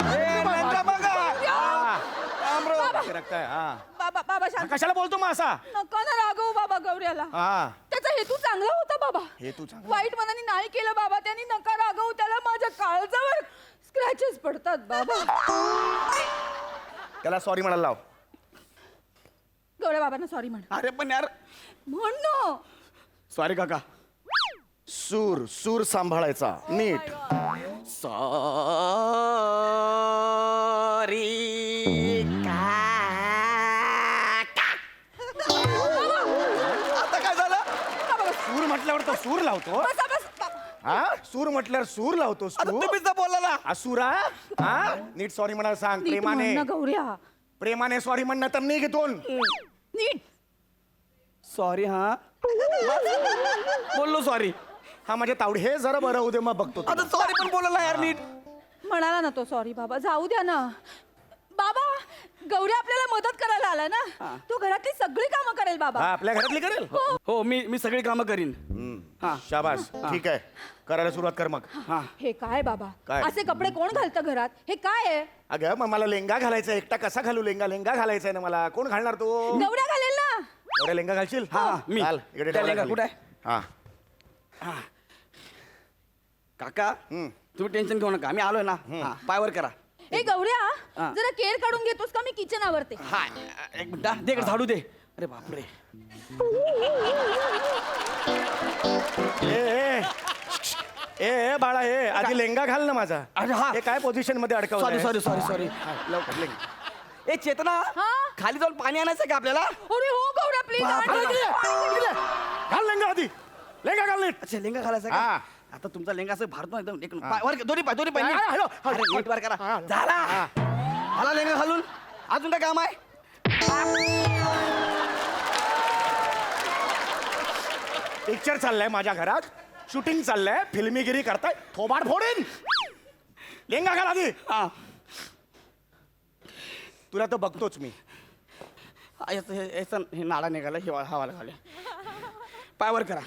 आमरो रखता है. हां. बाबा बाबा शांत. कशाला बोलतो मग असा? नका ना रागवू बाबा गौऱ्याला. हां. त्याचा हेतू चांगला होता बाबा. हेतू चांगला? वाईट मनाने नाही केलं बाबा. त्यांनी नका रागवू त्याला. माझ्या काळजावर स्क्रॅचेस पडतात बाबा. त्याला सॉरी म्हणायला लाव. गौऱ्या बाबांना सॉरी म्हण. अरे पण यार म्हण ना. सॉरी काका. सूर सांभाळायचा नीट. सॉरी आता काय झालं? सूर म्हटल्यावर तो सूर लावतो. बसा, बस, बाबा. हा सूर म्हटल्यावर सूर लावतोस आता तू. तुम्हीच तर बोलला ना. असुरा. हा नीट सॉरी म्हणायला सांग. नीट प्रेमाने म्हण ना गौऱ्या. प्रेमाने सॉरी म्हणणं तर निघ इथून. नीट. सॉरी हा बोललो सॉरी. हा माझे तावडे हे जरा बरं होऊ दे मग बघतो तुला. आता सॉरी पण बोलला ना यार नीट. म्हणाला ना तो सॉरी बाबा. जाऊ द्या ना बाबा. गौऱ्या आपल्याला मदत करायला आला ना. तो घरातली सगळी कामं करेल बाबा. हा आपल्या घरातली करेल. हो मी सगळी कामं करीन. हा शाबास. ठीक आहे करायला सुरुवात कर मग. हा हे काय बाबा? काय? असे कपडे कोण घालतं घरात? हे काय आहे? अगं मग मला लेंगा घालायचा. एकटा कसा घालू लेंगा? लेंगा घालायचा ना मला. कोण घालणार तो? गौऱ्या घालेल ना. एवढ्या लेंगा घालशील? हा, मी. घाल. इकडे त्या ठेवला लेंगा खाली. कुठे आहे? हा काका तुम्ही टेन्शन घेऊ नका मी आलोय ना. हा, पायवर करा. ए गौऱ्या हा. जरा केअर काढून घेतोस का? मी किचन आवरते. हा एक मिनिट हा, दे इकडे झाडू दे. अरे बापरे. ए ए बाळा ए आधी लेंगा घाल ना माझा. अरे हा. हे काय पोझिशन मध्ये अडकवलं? सॉरी लवकर लेंगा. ए चेतना हा? खाली जाऊन पाणी आणायचं का आपल्याला? अरे हो गौऱ्या प्लीज. घाल लेंगा आधी. लेंगा घाल नीट. अच्छा लेंगा घालायचा का? हा. आता तुमचा लेंगा असं भारतो एकदम एक वर दोन्ही पाय नीट. हॅलो. अरे नीट वर करा. हा. झाला मला लेंगा घालून अजून काय काम आहे? पिक्चर चाललंय माझ्या घरात, शूटिंग चाललंय, फिल्मीगिरी करताय, थोबाड फोडीन. लेंगा घाल आधी. हा तुला तर बघतोच मी. हे नाडा निघाला हवाला घाले. पायवर करा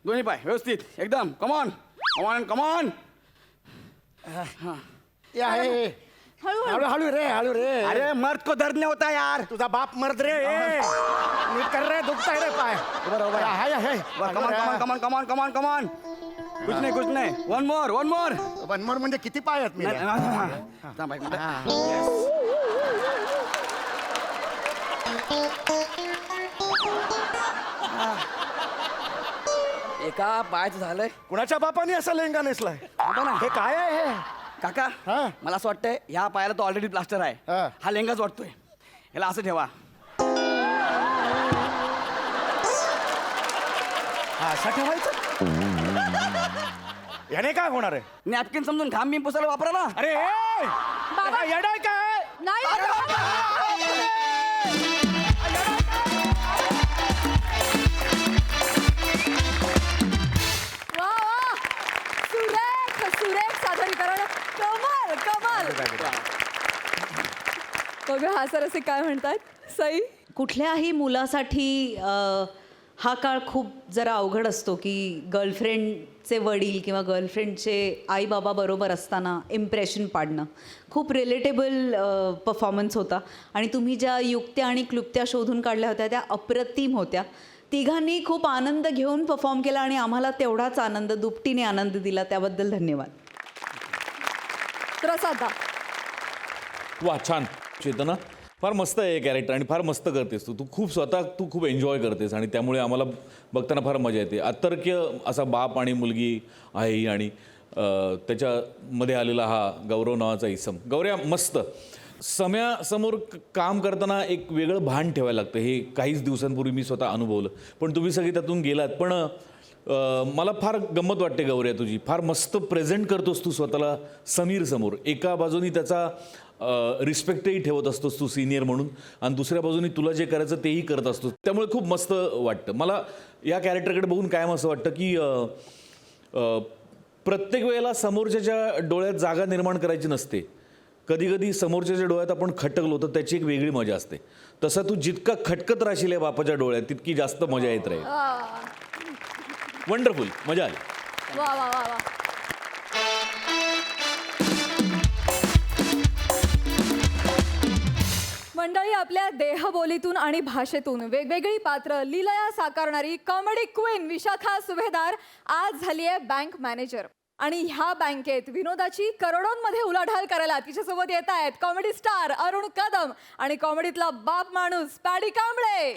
दोन्ही पाय व्यवस्थित एकदम. Come on come on come on. हळू हळू रे, हळू रे. अरे मर्द को दर्द नहीं होता यार. तुझा बाप मर्द रे. नीट कर रे, दुखताय रे पाय. बरोबर आहे. Come on come on come on come on come on come on. कुछ नहीं कुछ नहीं. One more one more. वनमोर म्हणजे किती पाय आहेत मी? एका पायाचं झालंय. कुणाच्या बापाने असा लेंगा नेसलाय? हे काय आहे हे? काका हा. मला असं वाटतंय ह्या पायाला तो ऑलरेडी प्लास्टर आहे. हा. हा लेंगाच वाटतोय. याला असं ठेवा. हा, असा ठेवायचा? याने काय होणार आहे? नॅपकिन समजून घाम बिम पुसायला वापरा ना. अरे येडाय काय? वा वा, सुरेख सुरेख सादरीकरण. कमाल कमाल. बघा हा सर असे काय म्हणतात सई. कुठल्याही मुलासाठी हा काळ खूप जरा अवघड असतो की गर्लफ्रेंडचे वडील किंवा गर्लफ्रेंडचे आई बाबा बरोबर असताना इम्प्रेशन पाडणं खूप रिलेटेबल परफॉर्मन्स होता. आणि तुम्ही ज्या युक्त्या आणि क्लुप्त्या शोधून काढल्या होत्या त्या अप्रतिम होत्या. तिघांनी खूप आनंद घेऊन परफॉर्म केला आणि आम्हाला तेवढाच आनंद, दुपटीने आनंद दिला. त्याबद्दल धन्यवाद. प्रसादा. वा छान चेतना, फार मस्त आहे हे कॅरेक्टर आणि फार मस्त करतेस तू खूप स्वतः तू खूप एन्जॉय करतेस आणि त्यामुळे आम्हाला बघताना फार मजा येते. अतर्क्य असा बाप आणि मुलगी आहे आणि त्याच्यामध्ये आलेला हा गौरव नावाचा इसम. गौऱ्या मस्त. सम्यासमोर काम करताना एक वेगळं भान ठेवायला लागतं. हे काहीच दिवसांपूर्वी मी स्वतः अनुभवलं, पण तुम्ही सगळी त्यातून गेलात. पण मला फार गंमत वाटते गौऱ्या तुझी. फार मस्त प्रेझेंट करतोस तू स्वतःला समीर समोर. एका बाजूनी त्याचा रिस्पेक्टही ठेवत असतोस तू सिनियर म्हणून आणि दुसऱ्या बाजूनी तुला जे करायचं तेही करत असतोस. त्यामुळे खूप मस्त वाटतं मला या कॅरेक्टरकडे बघून. कायम असं वाटतं की प्रत्येक वेळेला समोरच्याच्या डोळ्यात जागा निर्माण करायची नसते. कधी कधी समोरच्याच्या डोळ्यात आपण खटकलो तर त्याची एक वेगळी मजा असते. तसं तू जितका खटकत राहशील या बापाच्या डोळ्यात तितकी जास्त मजा येत राहील. वंडरफुल, मजा आली. वा वा वा वा. मंडळी, आपल्या देहबोलीतून आणि भाषेतून वेगवेगळी पात्र लीलया साकारणारी कॉमेडी क्वीन विशाखा सुभेदार आज झाली आहे बँक मॅनेजर. आणि ह्या बँकेत विनोदाची करोडोंमध्ये उलाढाल करायला तिच्यासोबत येत आहेत कॉमेडी स्टार अरुण कदम आणि कॉमेडीतला बाप माणूस पॅडी कांबळे.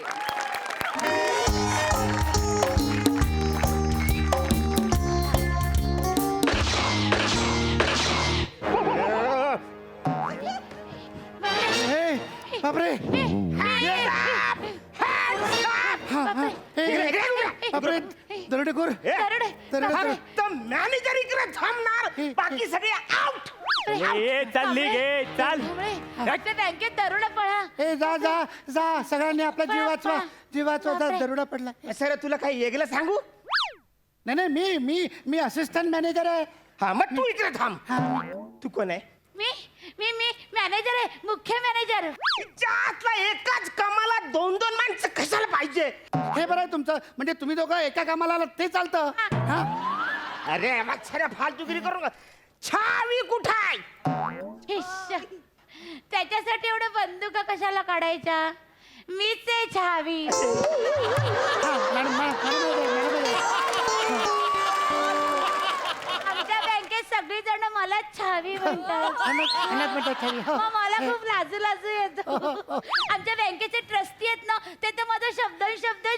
बापरे बापरे, दरोडेखोर. मॅनेजर इकडे थांबणार, बाकी सगळे आउट. चालली गे चाल. बँकेत दरोडा पळा. ए जा जा जा, सगळ्यांनी आपला जीव वाचवा, जीव वाचवा. दरोडा पडला. सर तुला काही वेगळं सांगू? नाही नाही, मी मी मी असिस्टंट मॅनेजर आहे. हा मग तू इकडे थांब. तू कोण आहे? मी मी मी मॅनेजर आहे, मुख्य मॅनेजर. त्यातला एकाच कामाला दोन दोन माणसं कशाला पाहिजे? हे बरं आहे तुमचं, म्हणजे तुम्ही दोघं एका कामाला आलात ते चालतं. हा? अरे मच्छर फालतूगिरी करू नका. छावी कुठं आहे? इश्श. त्याच्यासाठी एवढं बंदुका कशाला काढायच्या? मीच आहे छावी. हा, मॅडम, मॅडम. आमच्या बँकेत सगळी जण मला छावी म्हणतात. मग मला खूप लाजू येतो. आमच्या बँकेचे ट्रस्टी आहेत ना, ते तर माझा शब्द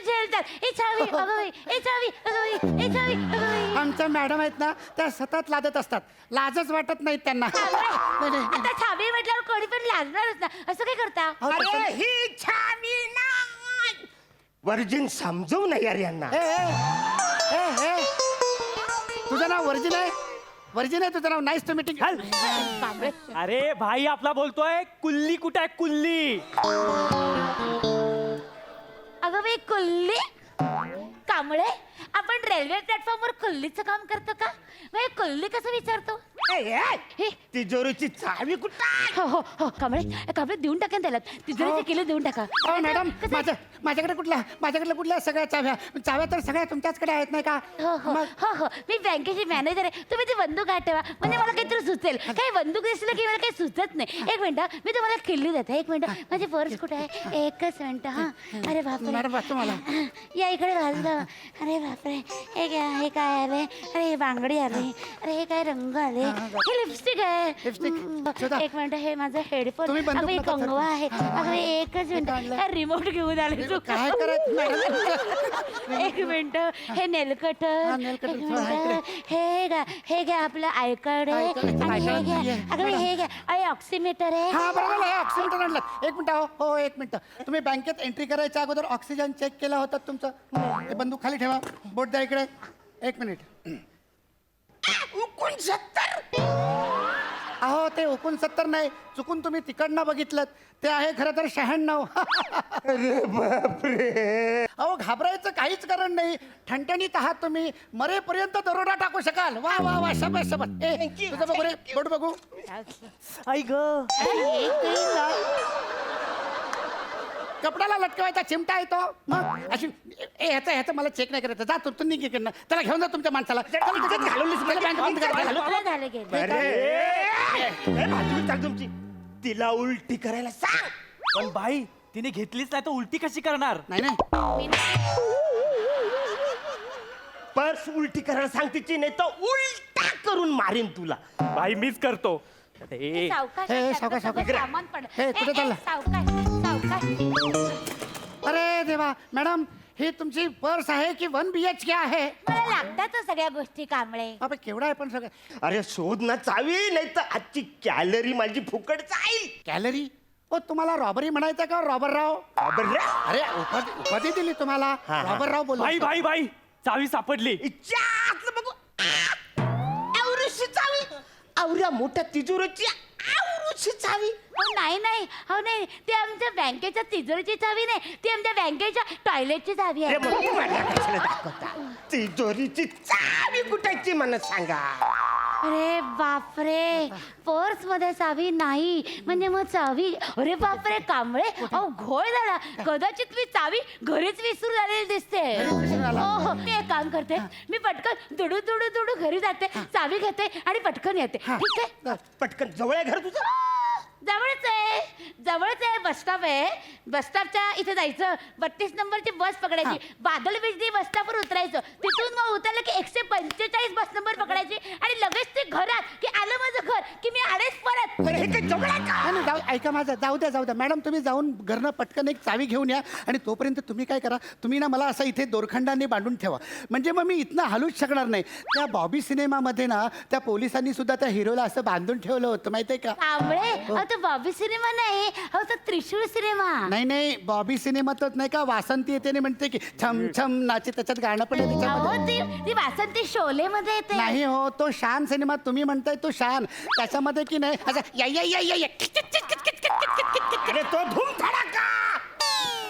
झेलतात. ए छावी अगं बाई, ए छावी अगं बाई, ए छावी अगं बाई. आमच्या मॅडम आहेत ना, त्या सतत लाजत असतात. लाजच वाटत नाही त्यांना. आता छावी म्हटल्यावर कोणी पण लाजणारच ना. असं काय करता? अरे ही छावी नाही, वर्जिन समजवू नाही यार यांना. तुझं नाव वर्जिन आहे? वर्जिन आहे तुझं नाव? Nice to meeting. अरे भाई आपला बोलतोय. कुल्ली कुठे आहे? कुल्ली. अगं बाई कुल्ली कांबळे, आपण रेल्वे प्लॅटफॉर्मवर कुल्लीचं काम करतो का मग कुल्ली कसं विचारतो हे तिजोरीची चावी कुठं हो हो हो कांबळे देऊन टाका ना त्याला तिजोरीचे किलो देऊन टाका मॅडम कसं- माझ्याकडे कुठल्या सगळ्या चाव्या तर सगळ्या तुमच्याचकडे आहेत नाही का हो हो हो हो मी बँकेची मॅनेजर आहे तुम्ही ती बंदूक हात ठेवा म्हणजे मला काहीतरी सुचेल काही बंदूक दिसलं की मला काही सुचत नाही एक मिनिट मी तुम्हाला किल्ली देते एक मिनिट माझी पर्स कुठे आहे एकच मिनिट हा अरे बापरे मॅडम, वाचतो मला. या इकडे वाजलं अरे बापरे हे काय आले अरे हे बांगडी आली अरे हे काय रंग आले हे लिपस्टिक आहे लिपस्टिक? शोधा. एक मिनिट हे माझं हेडफोन तुम्ही बंदूक अगं, हे नका कंगवा आहे अगं एकच मिनिट रिमोट घेऊन आले तू काय करायचं मॅडम? एक मिनिट हे नेलकट हा, नेलकटर. एक हा, मिनिट. हे घ्या आपलं आयकड आहे आयकड. आणि हे आयकड घ्या नाहीये. अगं हे घ्या अरे ऑक्सिमीटर आहे हा बरोबर आहे ऑक्सिमीटर आणलं एक मिनिट हो एक मिनिट तुम्ही बँकेत एंट्री करायच्या अगोदर ऑक्सिजन चेक केला होता तुमचं हे बंदूक खाली ठेवा बोट द्या इकडे एक मिनिट 69 अहो ते 69 नाही चुकून तुम्ही तिकडनं बघितलं ते आहे खरं तर 96 अरे बापरे अहो घाबरायचं काहीच कारण नाही ठणठणीत आहात तुम्ही मरेपर्यंत दरोडा टाकू शकाल वा वा वा शबास शबास ए तुझं बघू रे बोट बघू आई ग कपड्याला लटकवायचा चिमटा आहे तो मग अशी ह्याचं मला चेक नाही करायचं जा तू निघ इकडनं त्याला घेऊन जा तुमच्या माणसाला चला, त्याला बँक बंद करा. मला झालं गेलं अरे चाल तुमची तिला उलटी करायला सांग पण बाई तिने घेतलीच नाही तर उलटी कशी करणार नाही नाही पर्स उलटी करायला सांग तिची नाही तर उलटा करून मारीन तुला बाई मीच करतो ए, सावकाश हे, आहे, सावकाश, त्याचं सावकाश. सामान पण हे, कुठे चालला? सावकाश अरे देवा मॅडम ही तुमची पर्स आहे की 1 BHK आहे मला लागतात सगळ्या गोष्टी कांबळे बाबा केवढा आहे पण सगळं अरे शोध ना चावी नाही तर आजची कॅलरी माझी फुकट जाईल कॅलरी ओ तुम्हाला रॉबरी म्हणायचं का रॉबरराव अरे उपाधी दिली तुम्हाला रॉबरराव बोलू बाई चावी सापडली इच्छा आतलं बघू एवढीशी चावी आवऱ्या मोठ्या तिजोरीची आवरूची चावी नाही ते आमच्या बँकेच्या तिजोरीची चावी नाही ती आमच्या बँकेच्या टॉयलेटची चावी अरे आहे मग तू मला कशाला दाखवता तिजोरीची चावी कुठायची मला सांगा अरे बापरे पर्स मध्ये चावी नाही म्हणजे मग चावी अरे बापरे कांबळे अहो घोळ झाला कदाचित मी चावी घरीच विसरून आलेली दिसते हो मी एक काम करते मी पटकन दुडू घरी जाते चावी घेते आणि पटकन येते ठीक आहे पटकन जवळ आहे घर तुझं जवळच आहे बस स्टॉपच्या इथे जायचं 32 नंबरची बस पकडायची बादल बिजली बस स्टॉपवर उतरायचं तिथून मग उतरलं की 145 बस नंबर पकडायची आणि लगेच ते घरात की आलं माझं घर की मी आलेच परत हे काय जवळ आहे का नाही, ऐका माझं जाऊ द्या मॅडम तुम्ही जाऊन घरनं पटकन एक चावी घेऊन या आणि तोपर्यंत तुम्ही काय करा तुम्ही ना मला असं इथे दोरखंडाने बांधून ठेवा म्हणजे मग मी इथनं हलूच शकणार नाही त्या बॉबी सिनेमामध्ये ना त्या पोलिसांनी सुद्धा त्या हिरोला असं बांधून ठेवलं होतं माहितीये का कांबळे अहो तो बॉबी सिनेमा नाही अहो तो त्रिशूळ सिनेमा नाही बॉबी सिनेमातच नाही का वासंती येते आणि म्हणते की छम छम नाचे त्याच्यात गाणं पण आहे त्याच्यामध्ये अहो ती वासंती शोले मध्ये येते नाही हो तो शान सिनेमा तुम्ही म्हणताय तो शान त्याच्यामध्ये की नाही असं या अरे तो धूम धडाका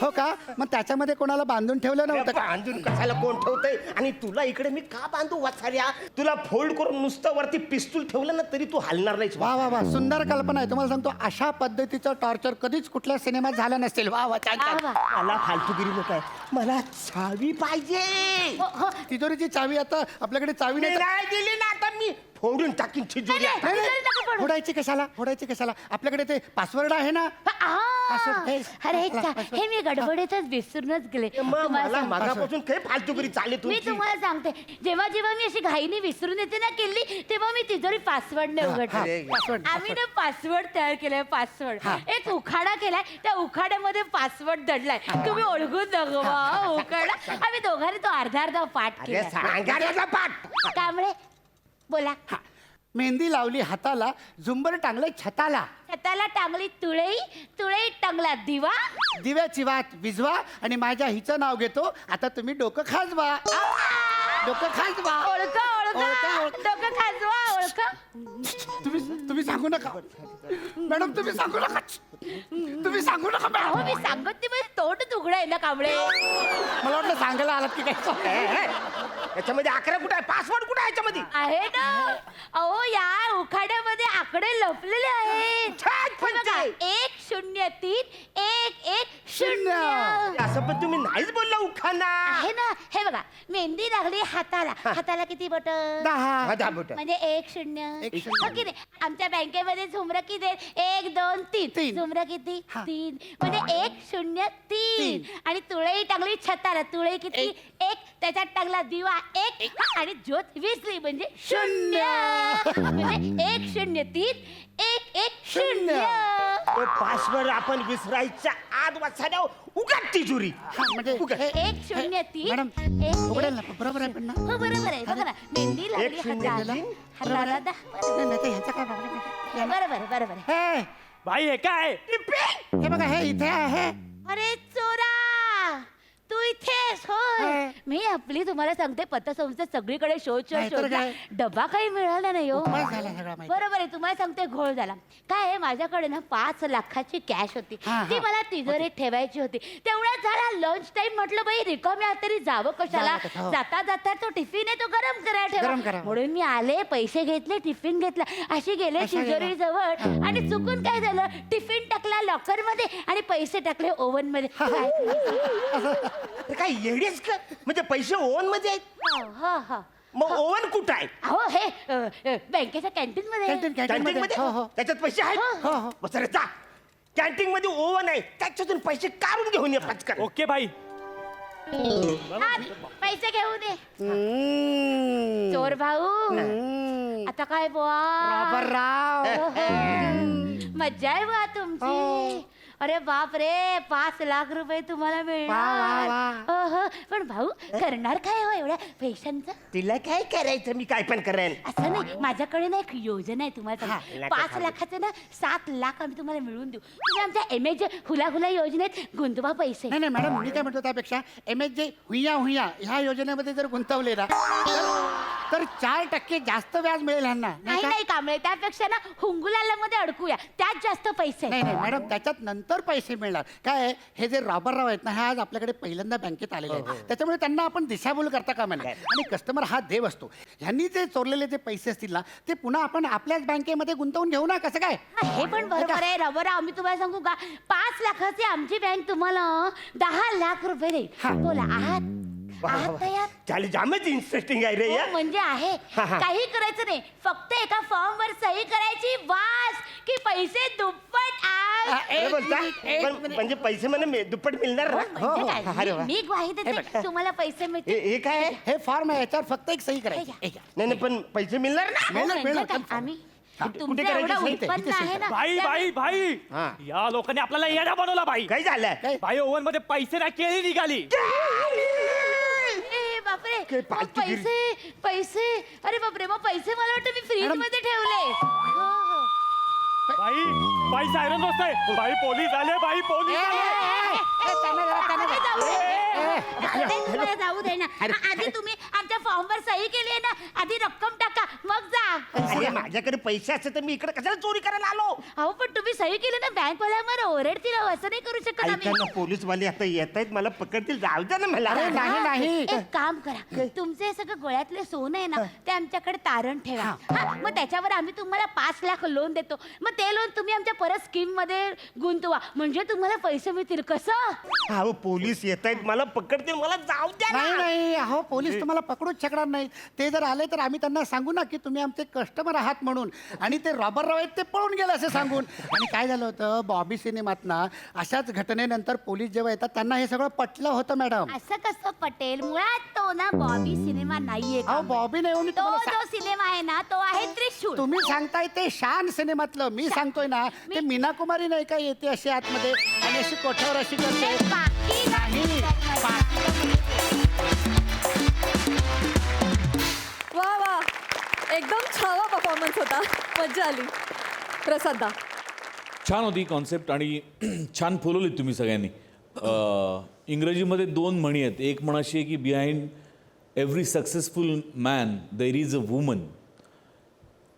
हो का मग त्याच्यामध्ये कोणाला बांधून ठेवलं नव्हतं का बांधून कशाला कोण ठेवतंय आणि तुला इकडे मी का बांधू वाचाऱ्या तुला फोल्ड करून नुसतं वरती पिस्तूल ठेवलं ना तरी तू हलणार नाहीस वा वा वा सुंदर कल्पना आहे तुम्हाला सांगतो अशा पद्धतीचं टॉर्चर कधीच कुठल्या सिनेमात झालं नसेल वा वा छान छान मला फालतूगिरी नको आहे मला चावी पाहिजे तिजोरीची चावी आता आपल्याकडे चावी नाही तर- नाही दिली ना आता मी फोडून टाकीन तिजोरी नाही, नाही, तिजोरी नका फोडू. फोडायची कशाला आपल्याकडे ते पासवर्ड आहे ना पासवर्ड अरे हे मी गडबडीतच विसरूनच गेले मग तुम्हाला मला सांगते. मागापासून काही फालतूगिरी चालली मी तुमची तुम्हाला सांगते जेव्हा मी अशी घाईने विसरून येते ना केली तेव्हा मी तिजोरी पासवर्डने उघडते password. आम्ही ना पासवर्ड तयार केलाय पासवर्ड एक उखाडा केलाय त्या उखाड्यामध्ये पासवर्ड दडलाय तुम्ही ओळखून दाखवा उखाडा आम्ही दोघांनी तो अर्धा पाठ अरे केला सांगा त्याचा पाठ त्यामुळे बोला मेहंदी लावली हाताला झुंबर टांगले छताला छताला टांगली तुळई टांगला दिवा दिव्याची वात विझवा आणि माझ्या हिचं नाव घेतो आता तुम्ही डोकं खाजवा डोकं खाजवा ओळखा ओळखा. डोकं खाजवा ओळखा तुम्ही सांगू नका मॅडम तुम्ही सांगू नका मॅडम अहो मी सांगत नाही म्हणजे तोंड तुगडं आहे ना कांबळे मला वाटलं सांगायला आलात की काय याच्यामध्ये 11 कुठं आहे? पासवर्ड कुठं आहे याच्यामध्ये? आहे ना. अहो या उखाड्यामध्ये आकडे लपलेले आहेत. छान हे बघा, पंचायत. 103-110. असं पण तुम्ही नाहीच बोलला उखाणा. आहे ना. हे बघा, मेहंदी लागली हाताला. हाताला किती बोट? 10 बोटं. म्हणजे 1-0. हो की नाही? आमच्या बँकेमध्ये झुमरं किती आहेत? 1, 2, 3. झुमरं किती? 3. म्हणजे 1-0-3. आणि तुळई टांगली छताला. तुळई किती? 1. त्याच्यात टांगला दिवा 1. आणि ज्योत विसली म्हणजे 0. म्हणजे 1-0-3-1-1-0. तो पासवर्ड आपण विसरायच्या आत वाचायला उगाच तिजोरी. उगाच. 1-0-3. उघडेल ना, बरोबर आहे पण ना. हो बरोबर आहे. बघा ना, मेहंदी लागली 1-0-3. हाताला 10. ह्याचं काय बरोबर आहे. हे बाई हे काय? हे बघा, हे इथे आहे. अरे चोरा, तू इथेस होय. मी आपली तुम्हाला सांगते पतसंस्था सगळीकडे शोध नाहीतर शोधला, काय? डबा काही मिळाला नाही हो. उपास झाला सगळा माहिती. बरोबर आहे, तुम्हाला सांगते घोळ झाला. काय आहे, माझ्याकडे ना 5 लाखाची कॅश होती. हा, ती हा. मला तिजोरीत ठेवायची होती. तेवढ्यात झाला लंच टाइम. म्हटलं बाई रिकाम्या तरी जावं कशाला. जावं कशाला, हो. जाता जाता तो टिफिन आहे तो गरम करायला गरम ठेवा. करा. म्हणून मी आले, पैसे घेतले, टिफिन घेतला, अशी गेले अशा गेला. तिजोरी जवळ. आणि चुकून काय झालं, टिफिन टाकला लॉकर मध्ये आणि पैसे टाकले ओव्हन मध्ये. अरे काय येडीस का? म्हणजे पैसे ओव्हन मध्ये आहेत? हा हा. मग ओव्हन कुठं आहे? अहो हे बँकेच्या कॅन्टीन मध्ये. कॅन्टीन कॅन्टीन मध्ये? हो हो त्याच्यात पैसे आहेत? हो, हो. बस रे, जा. कॅन्टीन मध्ये ओव्हन आहे, त्याच्यातून पैसे काढून घेऊन ये पटकन. ओके भाई. हा, पैसे घेऊन ये. चोर भाऊ, आता काय बुवा? राव. मज्जा आहे बुवा तुमची. अरे बाप रे, 5 लाख रुपये तुम्हाला मिळणार. वा, हो. पण भाऊ करणार काय हो एवढ्या पैशांचं? तिला काय करायचं? मी काय पण करेन. असं नाही, माझ्याकडे ना एक योजना आहे तुम्हाला हा, सांगते. नका 5 सांगू. लाखाचे ना 7 लाख आम्ही तुम्हाला मिळवून देऊ. तुम्ही आमच्या एमएच हुला हुला योजनेत गुंतवा पैसे. नाही नाही मॅडम, मी काय म्हणतो त्यापेक्षा MSJ हुया ह्या योजनेमध्ये जर गुंतवले ना तर 4% जास्त व्याज मिळेल ह्यांना. नाही का? नाही कांबळे, त्यापेक्षा ना हुंगुलाला मध्ये अडकूया, त्यात जास्त पैसे आहेत. नाही मॅडम, त्याच्यात नंतर पैसे मिळणार. काय आहे, हे जे रॉबरराव आहेत ना, हे आज आपल्याकडे पहिल्यांदा बँकेत आलेले आहेत. त्याच्यामुळे त्यांना आपण दिशाभूल करता कामा नये. आणि कस्टमर हा देव असतो. ह्यांनी जे चोरलेले जे पैसे असतील ना, ते पुन्हा आपण आपल्याच बँकेमध्ये गुंतवून घेऊ ना. कसं काय? हा, हे पण बरोबर आहे रबर. आम्ही तुम्हाला सांगू का, 5 लाखाची आमची बँक तुम्हाला 10 लाख रुपये देईल. बोला, आहात तयार? चालेल, जामच इंटरेस्टिंग आहे रे हो, या. म्हणजे आहे. काही करायचं नाही, फक्त एका फॉर्म वर सही करायची, वास की पैसे दुप्पट आज. अरे बोलता? पण म्हणजे पैसे मला दुप्पट मिळणार ना? म्हणजे अरे काय, वा. मी ग्वाही देते तुम्हाला पैसे मिळतील. हे काय आहे? हे फॉर्म आहे, याच्यावर फक्त एक सही करायची. हे घ्या. नाही पण पैसे मिळणार ना? हो, मिळणार, म्हणजे मिळणार. काय, आम्ही कुठे तुमचं करायची एवढं सही? उत्पन्न इथे आहे ना. भाई भाई भाई, हा. या लोकांनी आपल्याला येडा बनवला भाई. काय झालं? काय? भाई ओव्हन मध्ये पैसे ना केळी निघाली. ए, बापरे, काय मग फालतूगिरी. पैसे अरे बापरे, मग पैसे मला वाटतं मी फ्रीज मध्ये ठेवले. हो, हो. भाई भाई सायरन वाजताय. भाई पोलीस आले, भाई पोलीस आले. अरे जाऊ दे. अरे तुम्हाला जाऊ दे ना. आधी तुम्ही आमच्या फॉर्मवर सही केली आहे ना, आधी रक्कम टाका मग जा. अरे माझ्याकडे पैसे असते तर मी इकडे कशाला चोरी करायला आलो? अहो पण तुम्ही सही केली ना, बँक वाला मला ओरडतील अहो, असं नाही करू शकत आम्ही. ऐका ना, पोलीसवाले आता येत आहेत, मला पकडतील. जाऊ द्या ना मला. अरे नाही नाही. एक काम करा, तुमचे हे सगळं गळ्यातले सोनं आहे ना, ते आमच्याकडे तारण ठेवा. हा, मग त्याच्यावर आम्ही तुम्हाला 5 लाख लोन देतो. मग ते लोन तुम्ही आमच्या परत स्कीम मध्ये गुंतवा, म्हणजे तुम्हाला पैसे मिळतील. कसं? अहो पोलीस येत आहेत, मला पकडतील. मला जाऊ द्या नाही ना. नाही, अहो पोलीस तुम्हाला पकडूच शकणार नाहीत. ते जर आले तर आम्ही त्यांना सांगू ना की तुम्ही आमचे कस्टमर आहात म्हणून, आणि ते रॉबरराव आहेत ते पळून गेले असं सांगून. आणि काय झालं होतं, बॉबी सिनेमात ना अशाच घटनेनंतर पोलीस जेव्हा येतात त्यांना हे सगळं पटलं होतं मॅडम. असं कसं पटेल? मुळात तो ना बॉबी सिनेमा नाहीये. अहो बॉबी नाही हो, मी तो तुम्हाला जो सिनेमा आहे ना, तो आहे त्रिशूल. तुम्ही सांगताय ते शान सिनेमातलं, मी सांगतोय ना ते मीना कुमारी नाही का येते अशी आतमध्ये आणि अशी कोठ्यावर अशी करते. बाकी नाही. वा वा, एकदम छावा परफॉर्मन्स होता. मज्जा आली. प्रसाद दा. छान होती कॉन्सेप्ट आणि छान फुलवली तुम्ही सगळ्यांनी. इंग्रजीमध्ये 2 म्हणी आहेत. एक म्हण अशी आहे की behind every successful man there is a woman,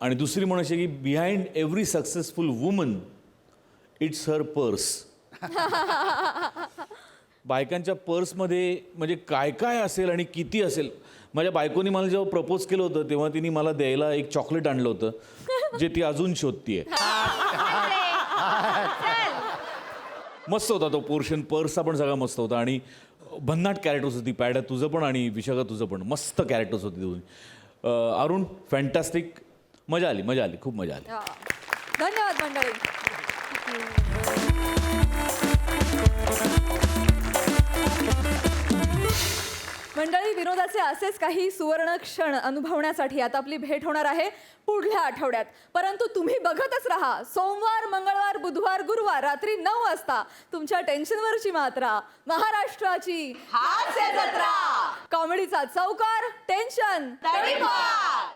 आणि दुसरी म्हण अशी आहे की behind every successful woman it's her purse. बायकांच्या पर्समध्ये म्हणजे काय काय असेल आणि किती असेल. माझ्या बायकोनी मला जेव्हा प्रपोज केलं होतं तेव्हा तिने मला द्यायला एक चॉकलेट आणलं होतं जे ती अजून शोधतीये. मस्त होता तो पोर्शन, पर्सचा पण सगळा मस्त होता आणि भन्नाट कॅरेक्टर्स होती. पॅड तुझं पण आणि विशाखा तुझं पण मस्त कॅरेक्टर्स होती दोन्ही. अरुण फॅन्टॅस्टिक, मजा आली, खूप मजा आली. हा. धन्यवाद मंडळी. मंडळी, विनोदाचे असेच काही सुवर्ण क्षण अनुभवण्यासाठी आता आपली भेट होणार आहे पुढल्या आठवड्यात. परंतु तुम्ही बघतच राहा सोमवार, मंगळवार, बुधवार, गुरुवार रात्री 9 वाजता तुमच्या टेन्शनवरची मात्रा, महाराष्ट्राची हास्य जत्रा, कॉमेडीचा चौकार, टेन्शन तडीपार.